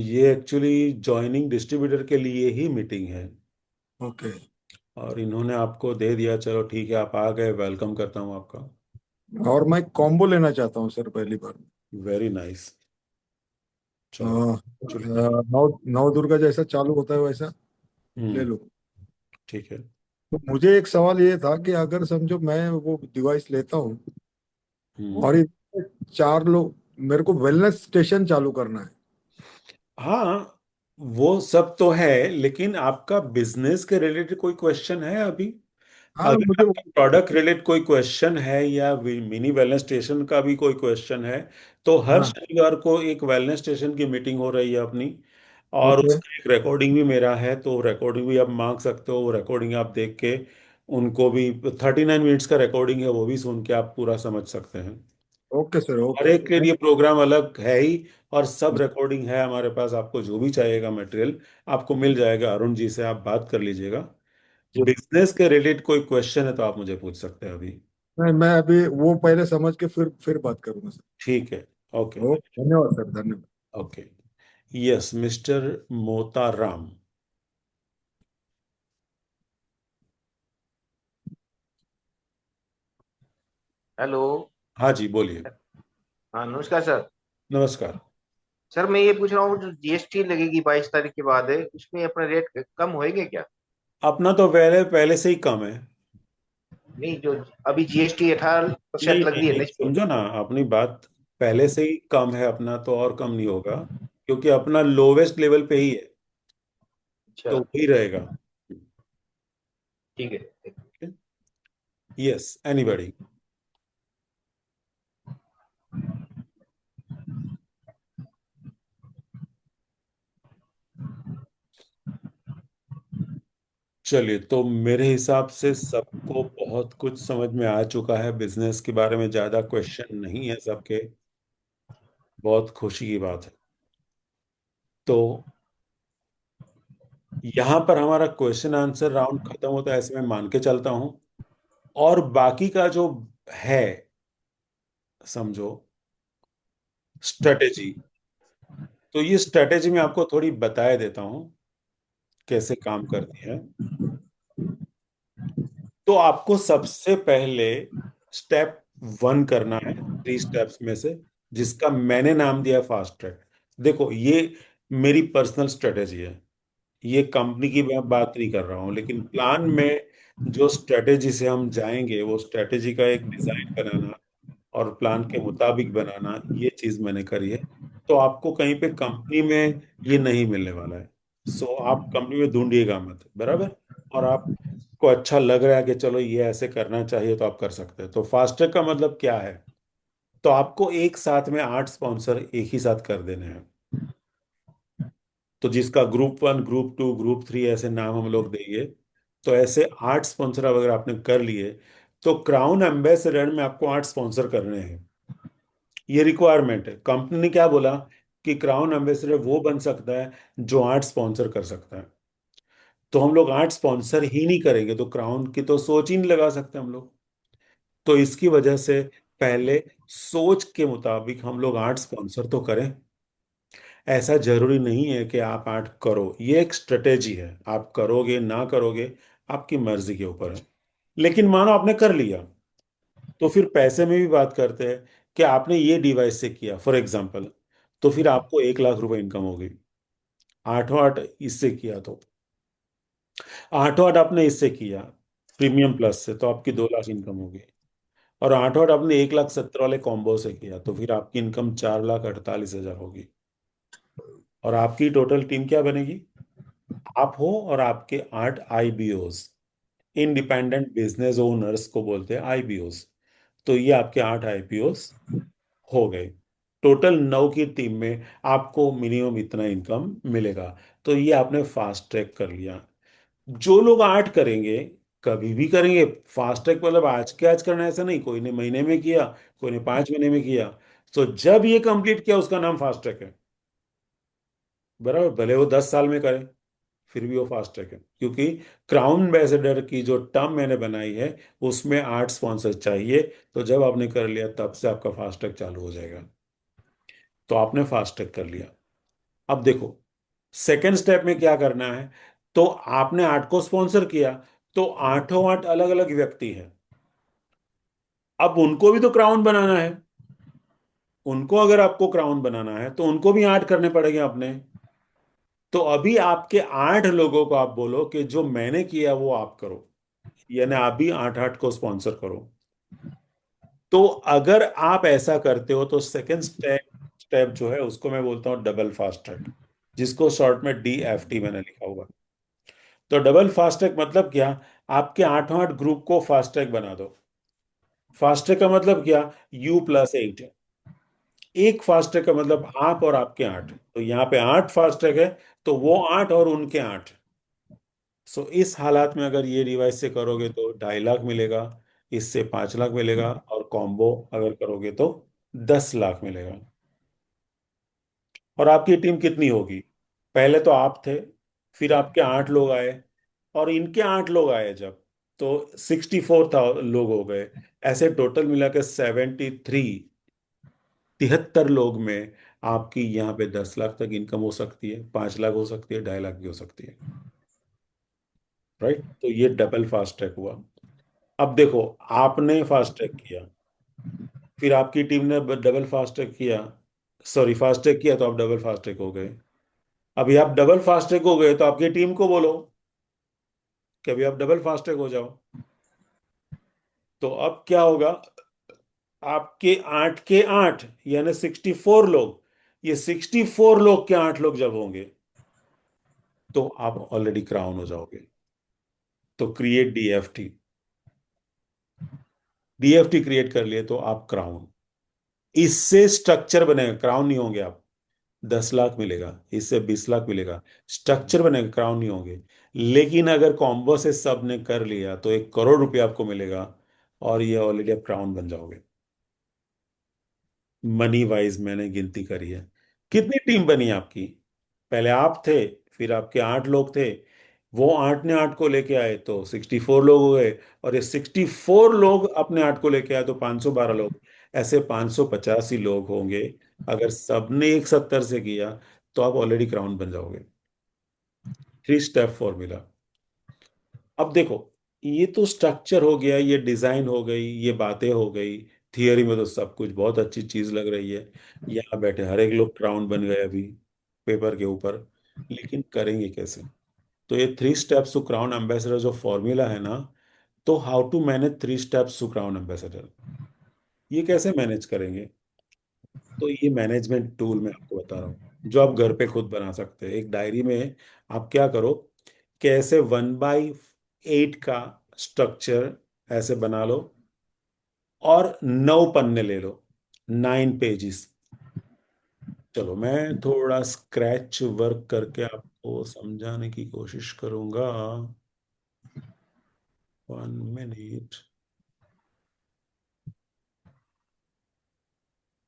ये एक्चुअली जॉइनिंग डिस्ट्रीब्यूटर के लिए ही मीटिंग है, ओके। और इन्होंने आपको दे दिया। चलो ठीक है, आप आ गए, वेलकम करता हूँ आपका। और मैं कॉम्बो लेना चाहता हूँ सर, पहली बार। Very nice. अ, चलो एक्चुअली। नौ नौ दुर्गा जैसा चालू होता है वैसा ले हम्म। लो। ठीक है। तो मुझे एक सवाल ये था कि अगर समझो मैं वो डिवाइस लेता हूँ हम्म। और ये 4 लोग, मेरे को वेलनेस स्टेशन चालू करना है। हाँ, वो सब तो है, लेकिन आपका बिजनेस के रिलेटेड कोई क्वेश्चन है अभी? हाँ, अगर मुझे आपका प्रोडक्ट रिलेटेड कोई क्वेश्चन है या मिनी वेलनेस स्टेशन का भी कोई क्वेश्चन है, तो हर हाँ। शनिवार को एक वेलनेस स्टेशन की मीटिंग हो रही है अपनी, और ओके। उसका एक रिकॉर्डिंग भी मेरा है। तो रिकॉर्डिंग भी आप मांग सकते हो, वो रिकॉर्डिंग आप देख के उनको भी, 39 मिनट्स का रिकॉर्डिंग है, वो भी सुन के आप पूरा समझ सकते हैं। ओके सर, हर ओके। एक के थैंक लिए प्रोग्राम अलग है ही, और सब रिकॉर्डिंग है हमारे पास। आपको जो भी चाहिएगा मटेरियल आपको मिल जाएगा। अरुण जी से आप बात कर लीजिएगा। यू। बिजनेस के रिलेटेड कोई क्वेश्चन है तो आप मुझे पूछ सकते हैं अभी। नहीं, मैं अभी वो पहले समझ के फिर बात करूंगा सर। ठीक है, ओके। ओके, धन्यवाद सर, धन्यवाद। Okay. Yes mister Motaram. Hello. हाँ जी, बोलिए। हाँ, नमस्कार सर। नमस्कार। सर, मैं ये पूछ रहा हूँ, जो जीएसटी लगेगी 22 तारीख के बाद है, उसमें अपना रेट कम होएगा क्या? अपना तो पहले पहले से ही कम है। नहीं, जो अभी जीएसटी 18% नहीं लग नहीं रही है नहीं, ना इस पे। समझो ना, अपनी बात पहले से ही कम है अपना, तो और कम नहीं होगा, क्योंकि अपना लोवेस्ट लेवल पे ही है, अच्छा। तो वही रहेगा। ठीक है। Yes anybody. चलिए, तो मेरे हिसाब से सबको बहुत कुछ समझ में आ चुका है। बिजनेस के बारे में ज्यादा क्वेश्चन नहीं है सबके, बहुत खुशी की बात है। तो यहां पर हमारा क्वेश्चन आंसर राउंड खत्म होता है, ऐसे मैं मान के चलता हूं। और बाकी का जो है, समझो, स्ट्रेटेजी। तो ये स्ट्रेटेजी मैं आपको थोड़ी बताए देता हूं कैसे काम करती है। तो आपको सबसे पहले स्टेप 1 करना है 3 स्टेप्स में से, जिसका मैंने नाम दिया फास्ट ट्रैक। देखो, ये मेरी पर्सनल स्ट्रेटेजी है, ये कंपनी की मैं बात नहीं कर रहा हूं, लेकिन प्लान में जो स्ट्रेटेजी से हम जाएंगे वो स्ट्रेटेजी का एक डिजाइन बनाना और प्लान के मुताबिक बनाना, ये चीज मैंने करी है। तो आपको कहीं पे कंपनी में ये नहीं मिलने वाला है। सो आप कंपनी में ढूंढिएगा मत, बराबर। और आपको अच्छा लग रहा है कि चलो ये ऐसे करना चाहिए, तो आप कर सकते हैं। तो फास्ट ट्रैक का मतलब क्या है? तो आपको एक साथ में 8 स्पॉन्सर एक ही साथ कर देने हैं। तो जिसका ग्रुप 1, ग्रुप 2, ग्रुप 3 ऐसे नाम हम लोग देंगे। तो ऐसे 8 स्पॉन्सर अगर आपने कर लिए, तो क्राउन एम्बेसडर में आपको 8 स्पॉन्सर करने हैं। ये रिक्वायरमेंट है। कंपनी ने क्या बोला कि क्राउन एम्बेसडर वो बन सकता है जो 8 स्पॉन्सर कर सकता है। तो हम लोग 8 स्पॉन्सर ही नहीं करेंगे, तो क्राउन की तो सोच ही नहीं लगा सकते हम लोग। तो इसकी वजह से पहले सोच के मुताबिक हम लोग 8 स्पॉन्सर तो करें। ऐसा जरूरी नहीं है कि आप 8 करो, ये एक स्ट्रेटेजी है। आप करोगे ना करोगे आपकी मर्जी के ऊपर है। लेकिन मानो आपने कर लिया, तो फिर पैसे में भी बात करते हैं कि आपने ये डिवाइस से किया फॉर एग्जाम्पल, तो फिर आपको 1 लाख रुपए इनकम होगी। आठों आठ इससे किया तो, आठों आठ आपने इससे किया प्रीमियम प्लस से, तो आपकी 2 लाख इनकम होगी। और आठों आठ आपने 1,70,000 वाले कॉम्बो से किया, तो फिर आपकी इनकम 4,48,000 होगी। और आपकी टोटल टीम क्या बनेगी? आप हो और आपके 8 आईबीओस, इंडिपेंडेंट बिजनेस ओनर्स को बोलते हैं आईबीओस। तो ये आपके 8 आईबीओस हो गए। टोटल 9 की टीम में आपको मिनिमम इतना इनकम मिलेगा। तो ये आपने फास्ट ट्रैक कर लिया। जो लोग 8 करेंगे, कभी भी करेंगे। फास्ट ट्रैक मतलब आज के आज करना, ऐसा नहीं। कोई ने महीने में किया, कोई ने 5 महीने में किया। तो जब ये कंप्लीट किया, उसका नाम फास्ट ट्रैक है, बराबर। भले वो 10 साल में करे, फिर भी वो फास्ट ट्रैक है, क्योंकि क्राउन एम्बेसडर की जो टर्म मैंने बनाई है उसमें 8 स्पॉन्सर चाहिए। तो जब आपने कर लिया, तब से आपका फास्ट ट्रैक चालू हो जाएगा। तो आपने फास्ट ट्रैक कर लिया। अब देखो, सेकेंड स्टेप में क्या करना है। तो आपने 8 को स्पॉन्सर किया, तो आठों 8 अलग अलग व्यक्ति हैं। अब उनको भी तो क्राउन बनाना है। उनको अगर आपको क्राउन बनाना है, तो उनको भी 8 करने पड़ेंगे अपने। तो अभी आपके 8 लोगों को आप बोलो कि जो मैंने किया वो आप करो, यानी आप भी 8 8 को स्पॉन्सर करो। तो अगर आप ऐसा करते हो, तो सेकंड स्टेप स्टेप जो है उसको मैं बोलता हूँ डबल फास्ट ट्रैक, जिसको शॉर्ट में DFT मैंने लिखा हुआ। तो डबल फास्ट ट्रैक मतलब क्या? आपके आठों 8 ग्रुप को फास्ट ट्रैक बना दो। फास्ट ट्रैक का मतलब क्या? U+8। एक फास्ट ट्रैक का मतलब आप और आपके 8। तो यहाँ पे 8 फास्ट ट्रैक है, तो वो 8 और उनके 8। सो इस हालात में अगर ये डिवाइस से करोगे तो 2.5 लाख मिलेगा, इससे 5 लाख मिलेगा, और कॉम्बो अगर करोगे तो 10 लाख मिलेगा। और आपकी टीम कितनी होगी? पहले तो आप थे, फिर आपके 8 लोग आए, और इनके 8 लोग आए जब, तो 64 लोग हो गए। ऐसे टोटल मिला के 73, 73 लोग में आपकी यहाँ पे 10 लाख तक इनकम हो सकती है, 5 लाख हो सकती है, 2.5 लाख भी हो सकती है। राइट? तो ये डबल फास्ट ट्रैक हुआ। अब देखो, आपने फास्ट ट्रैक किया, फिर आपकी टीम ने डबल फास्ट ट्रैक किया, सॉरी फास्ट ट्रैक किया, तो आप डबल फास्ट ट्रैक हो गए। अभी आप डबल फास्ट ट्रैक हो गए, तो आपकी टीम को बोलो कि अभी आप डबल फास्ट ट्रैक हो जाओ। तो अब क्या होगा? आपके 8 के 8 यानी 64 लोग, ये 64 लोग के 8 लोग जब होंगे, तो आप ऑलरेडी क्राउन हो जाओगे। तो क्रिएट DFT। DFT क्रिएट कर लिए तो आप क्राउन। इससे स्ट्रक्चर बनेगा, क्राउन नहीं होंगे आप। 10 लाख मिलेगा, इससे 20 लाख मिलेगा। स्ट्रक्चर बनेगा, क्राउन नहीं होंगे। लेकिन अगर कॉम्बो से सब ने कर लिया, तो 1 करोड़ रुपया आपको मिलेगा, और ये ऑलरेडी आप क्राउन बन जाओगे। मनी वाइज मैंने गिनती करी है। कितनी टीम बनी आपकी? पहले आप थे, फिर आपके 8 लोग थे, वो 8 ने 8 को लेके आए तो 64 लोग हो गए, और ये 64 लोग अपने 8 को लेके आए तो 512 लोग। ऐसे 585 लोग होंगे। अगर सबने एक 70 से किया तो आप ऑलरेडी क्राउन बन जाओगे। 3 स्टेप फॉर्मूला। अब देखो, ये तो स्ट्रक्चर हो गया, ये डिजाइन हो गई, ये बातें हो गई। थियरी में तो सब कुछ बहुत अच्छी चीज लग रही है, यहाँ बैठे हर एक लोग क्राउन बन गए अभी पेपर के ऊपर। लेकिन करेंगे कैसे? तो ये 3 स्टेप्स टू क्राउन एम्बेसडर जो फॉर्मूला है ना, तो how to manage 3 steps to crown ambassador, ये कैसे मैनेज करेंगे? तो ये मैनेजमेंट टूल मैं आपको बता रहा हूँ, जो आप घर पे खुद बना सकते हैं। एक डायरी में आप क्या करो, कैसे 1/8 का स्ट्रक्चर ऐसे बना लो, और 9 पन्ने ले लो, 9 पेजेस। चलो मैं थोड़ा स्क्रैच वर्क करके आपको समझाने की कोशिश करूंगा। 1 मिनट,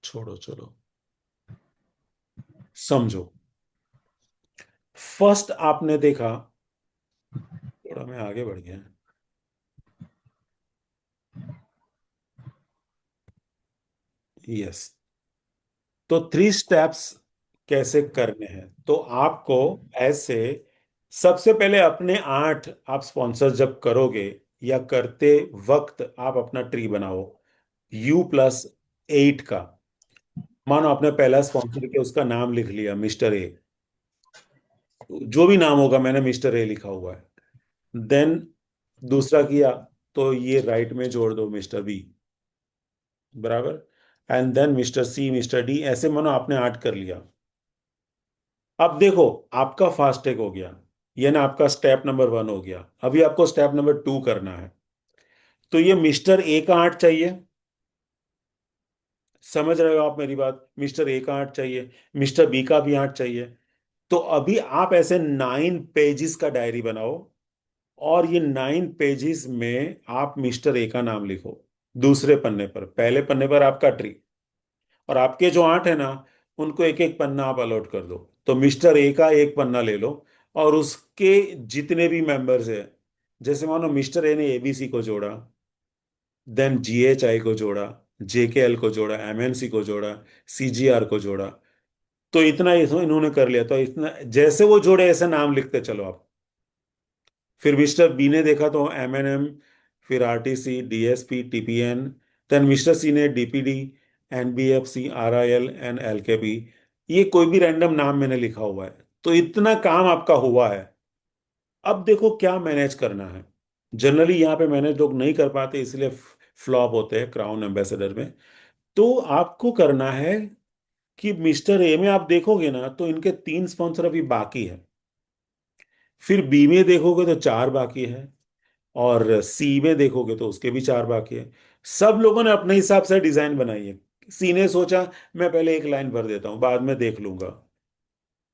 छोड़ो चलो, समझो। फर्स्ट आपने देखा, थोड़ा मैं आगे बढ़ गया। यस। तो 3 स्टेप्स कैसे करने हैं, तो आपको ऐसे, सबसे पहले अपने 8 आप स्पॉन्सर जब करोगे या करते वक्त आप अपना ट्री बनाओ U+8 का। मानो आपने पहला स्पॉन्सर किया, उसका नाम लिख लिया मिस्टर ए, जो भी नाम होगा, मैंने मिस्टर ए लिखा हुआ है। देन दूसरा किया, तो ये राइट में जोड़ दो मिस्टर बी, बराबर। And then mister C, mister D, ऐसे मानो आपने 8 कर लिया। अब देखो, आपका फास्ट टैग हो गया, ये ना आपका स्टेप नंबर 1 हो गया। अभी आपको स्टेप नंबर 2 करना है। तो ये मिस्टर ए का 8 चाहिए, समझ रहे हो आप मेरी बात? मिस्टर ए का 8 चाहिए, मिस्टर बी का भी 8 चाहिए। तो अभी आप ऐसे 9 पेजेस का डायरी बनाओ, और ये 9 पेजेस में आप मिस्टर ए का नाम लिखो दूसरे पन्ने पर। पहले पन्ने पर आपका ट्री, और आपके जो 8 है ना, उनको एक एक पन्ना आप अलॉट कर दो। तो मिस्टर ए का एक पन्ना ले लो, और उसके जितने भी मेंबर्स है, जैसे मानो मिस्टर ए ने एबीसी को जोड़ा, देन जीएचआई को जोड़ा, जेकेएल को जोड़ा, एमएनसी को जोड़ा, सीजीआर को जोड़ा, तो इतना इन्होंने कर लिया। तो इतना जैसे वो जोड़े ऐसे नाम लिखते चलो आप। फिर मिस्टर बी ने देखा तो एमएनएम, फिर RTC, DSP, TPN. Then mister C ने DPD, NBFC, RIL and LKP. ये कोई भी रैंडम नाम मैंने लिखा हुआ है। तो इतना काम आपका हुआ है। अब देखो क्या मैनेज करना है। जनरली यहाँ पे मैनेज लोग नहीं कर पाते, इसलिए फ्लॉप होते हैं क्राउन एम्बेसडर में। तो आपको करना है कि मिस्टर ए में आप देखोगे ना, तो इनके 3 स्पॉन्सर अभी बाकी है। फिर बी में देखोगे तो 4 बाकी है, और सी में देखोगे तो उसके भी 4 बाकी है। सब लोगों ने अपने हिसाब से डिजाइन बनाई है। सी ने सोचा मैं पहले एक लाइन भर देता हूँ, बाद में देख लूंगा।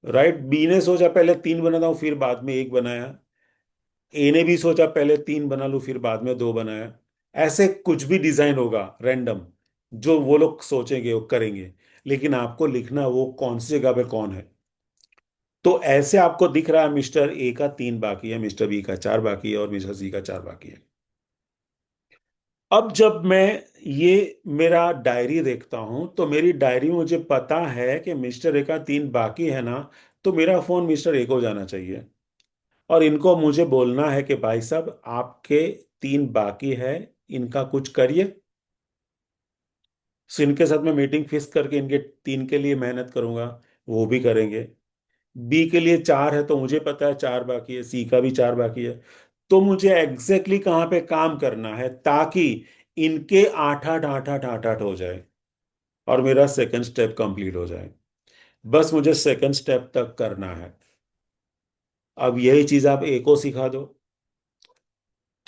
राइट, बी ने सोचा पहले 3 बनाता हूँ, फिर बाद में एक बनाया। ए ने भी सोचा पहले 3 बना लूं, फिर बाद में 2 बनाया। ऐसे कुछ भी डिजाइन होगा रैंडम, जो वो लोग सोचेंगे वो करेंगे। लेकिन आपको लिखना वो कौन सी जगह पे कौन है। तो ऐसे आपको दिख रहा है मिस्टर ए का 3 बाकी है, मिस्टर बी का 4 बाकी है, और मिस्टर सी का 4 बाकी है। अब जब मैं ये मेरा डायरी देखता हूं, तो मेरी डायरी में मुझे पता है कि मिस्टर ए का 3 बाकी है ना, तो मेरा फोन मिस्टर ए को जाना चाहिए, और इनको मुझे बोलना है कि भाई साहब आपके 3 बाकी है, इनका कुछ करिए। सो इनके साथ मैं मीटिंग फिक्स करके इनके 3 के लिए मेहनत करूंगा, वो भी करेंगे। बी के लिए 4 है, तो मुझे पता है 4 बाकी है, सी का भी 4 बाकी है। तो मुझे एग्जैक्टली कहाँ पे काम करना है, ताकि इनके 8 8 8 8 8 8 हो जाए, और मेरा सेकंड स्टेप कंप्लीट हो जाए। बस मुझे सेकंड स्टेप तक करना है। अब यही चीज आप ए को सिखा दो,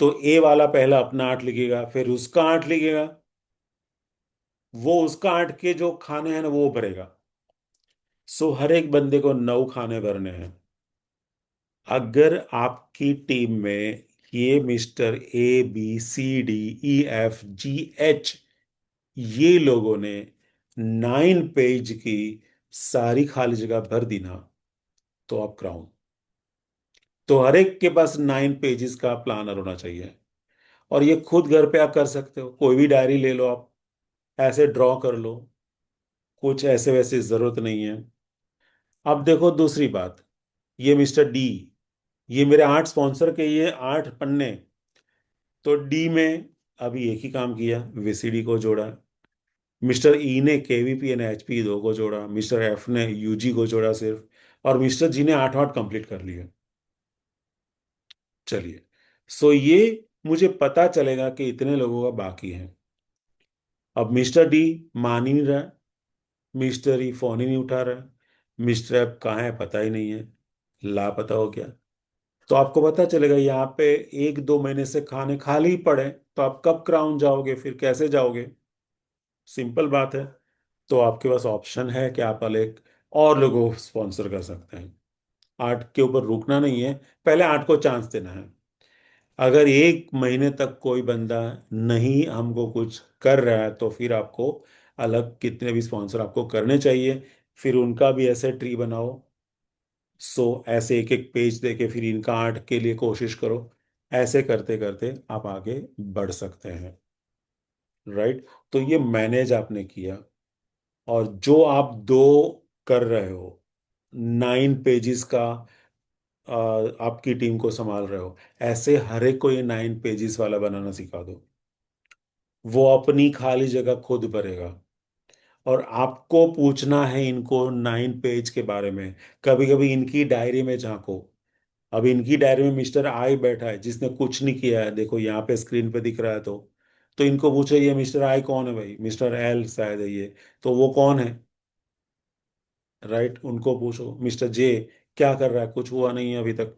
तो ए वाला पहला अपना 8 लिखेगा, फिर उसका 8 लिखेगा, वो उसका 8 के जो खाने हैं ना वो भरेगा। सो हर एक बंदे को 9 खाने भरने हैं। अगर आपकी टीम में ये मिस्टर ABCDEFGH, ये लोगों ने 9 पेज की सारी खाली जगह भर दी ना, तो आप क्राउन। तो हर एक के पास 9 पेजेस का प्लानर होना चाहिए। और ये खुद घर पे आप कर सकते हो, कोई भी डायरी ले लो आप, ऐसे ड्रॉ कर लो, कुछ ऐसे वैसे जरूरत नहीं है। अब देखो दूसरी बात, ये मिस्टर डी, ये मेरे 8 स्पॉन्सर के ये 8 पन्ने, तो डी में अभी एक ही काम किया, वीसीडी को जोड़ा। मिस्टर ई ने केवीपी एंड एचपी दो को जोड़ा, मिस्टर एफ ने यूजी को जोड़ा सिर्फ, और मिस्टर जी ने 8 8 कंप्लीट कर लिए। चलिए, सो ये मुझे पता चलेगा कि इतने लोगों का बाकी है। अब मिस्टर डी मान ही नहीं रहा, मिस्टर ई फोन ही नहीं उठा रहा, मिस्टर एफ कहाँ है पता ही नहीं है, लापता हो गया। तो आपको पता चलेगा यहाँ पे 1 2 महीने से खाने खाली ही पड़े, तो आप कब क्राउन जाओगे, फिर कैसे जाओगे? सिंपल बात है। तो आपके पास ऑप्शन है कि आप एक और लोगों को स्पॉन्सर कर सकते हैं। 8 के ऊपर रुकना नहीं है, पहले 8 को चांस देना है। अगर 1 महीने तक कोई बंदा नहीं हमको कुछ कर रहा है, तो फिर आपको अलग कितने भी स्पॉन्सर आपको करने चाहिए, फिर उनका भी ऐसे ट्री बनाओ। सो ऐसे एक एक पेज देके फिर इनका 8 के लिए कोशिश करो। ऐसे करते करते आप आगे बढ़ सकते हैं। राइट। तो ये मैनेज आपने किया, और जो आप दो कर रहे हो, 9 पेजेस का, आपकी टीम को संभाल रहे हो, ऐसे हर एक को ये 9 पेजेस वाला बनाना सिखा दो। वो अपनी खाली जगह खुद भरेगा, और आपको पूछना है इनको 9 पेज के बारे में। कभी कभी इनकी डायरी में झांको। अब इनकी डायरी में मिस्टर आई बैठा है जिसने कुछ नहीं किया है, देखो यहाँ पे स्क्रीन पे दिख रहा है। तो इनको पूछो ये मिस्टर आई कौन है भाई, मिस्टर एल शायद है ये, तो वो कौन है? राइट, उनको पूछो। मिस्टर जे क्या कर रहा है, कुछ हुआ नहीं है अभी तक।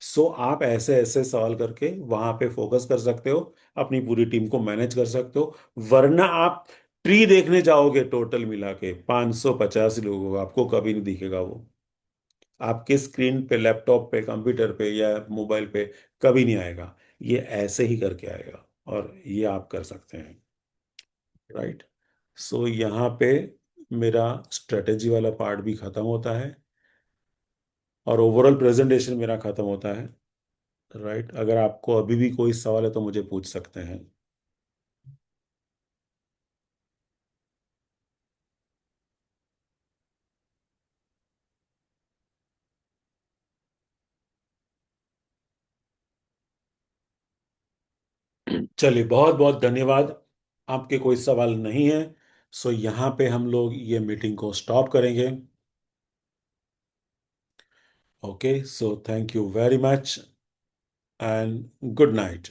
सो आप ऐसे ऐसे सवाल करके वहां पे फोकस कर सकते हो, अपनी पूरी टीम को मैनेज कर सकते हो। वरना आप ट्री देखने जाओगे, टोटल मिला के 585 लोगों का, आपको कभी नहीं दिखेगा वो आपके स्क्रीन पे, लैपटॉप पे, कंप्यूटर पे या मोबाइल पे, कभी नहीं आएगा। ये ऐसे ही करके आएगा, और ये आप कर सकते हैं। राइट। सो यहाँ पे मेरा स्ट्रेटेजी वाला पार्ट भी खत्म होता है, और ओवरऑल प्रेजेंटेशन मेरा खत्म होता है। राइट। अगर आपको अभी भी कोई सवाल है तो मुझे पूछ सकते हैं। चलिए, बहुत बहुत धन्यवाद। आपके कोई सवाल नहीं है, सो यहाँ पे हम लोग ये मीटिंग को स्टॉप करेंगे। Okay, so thank you very much and good night.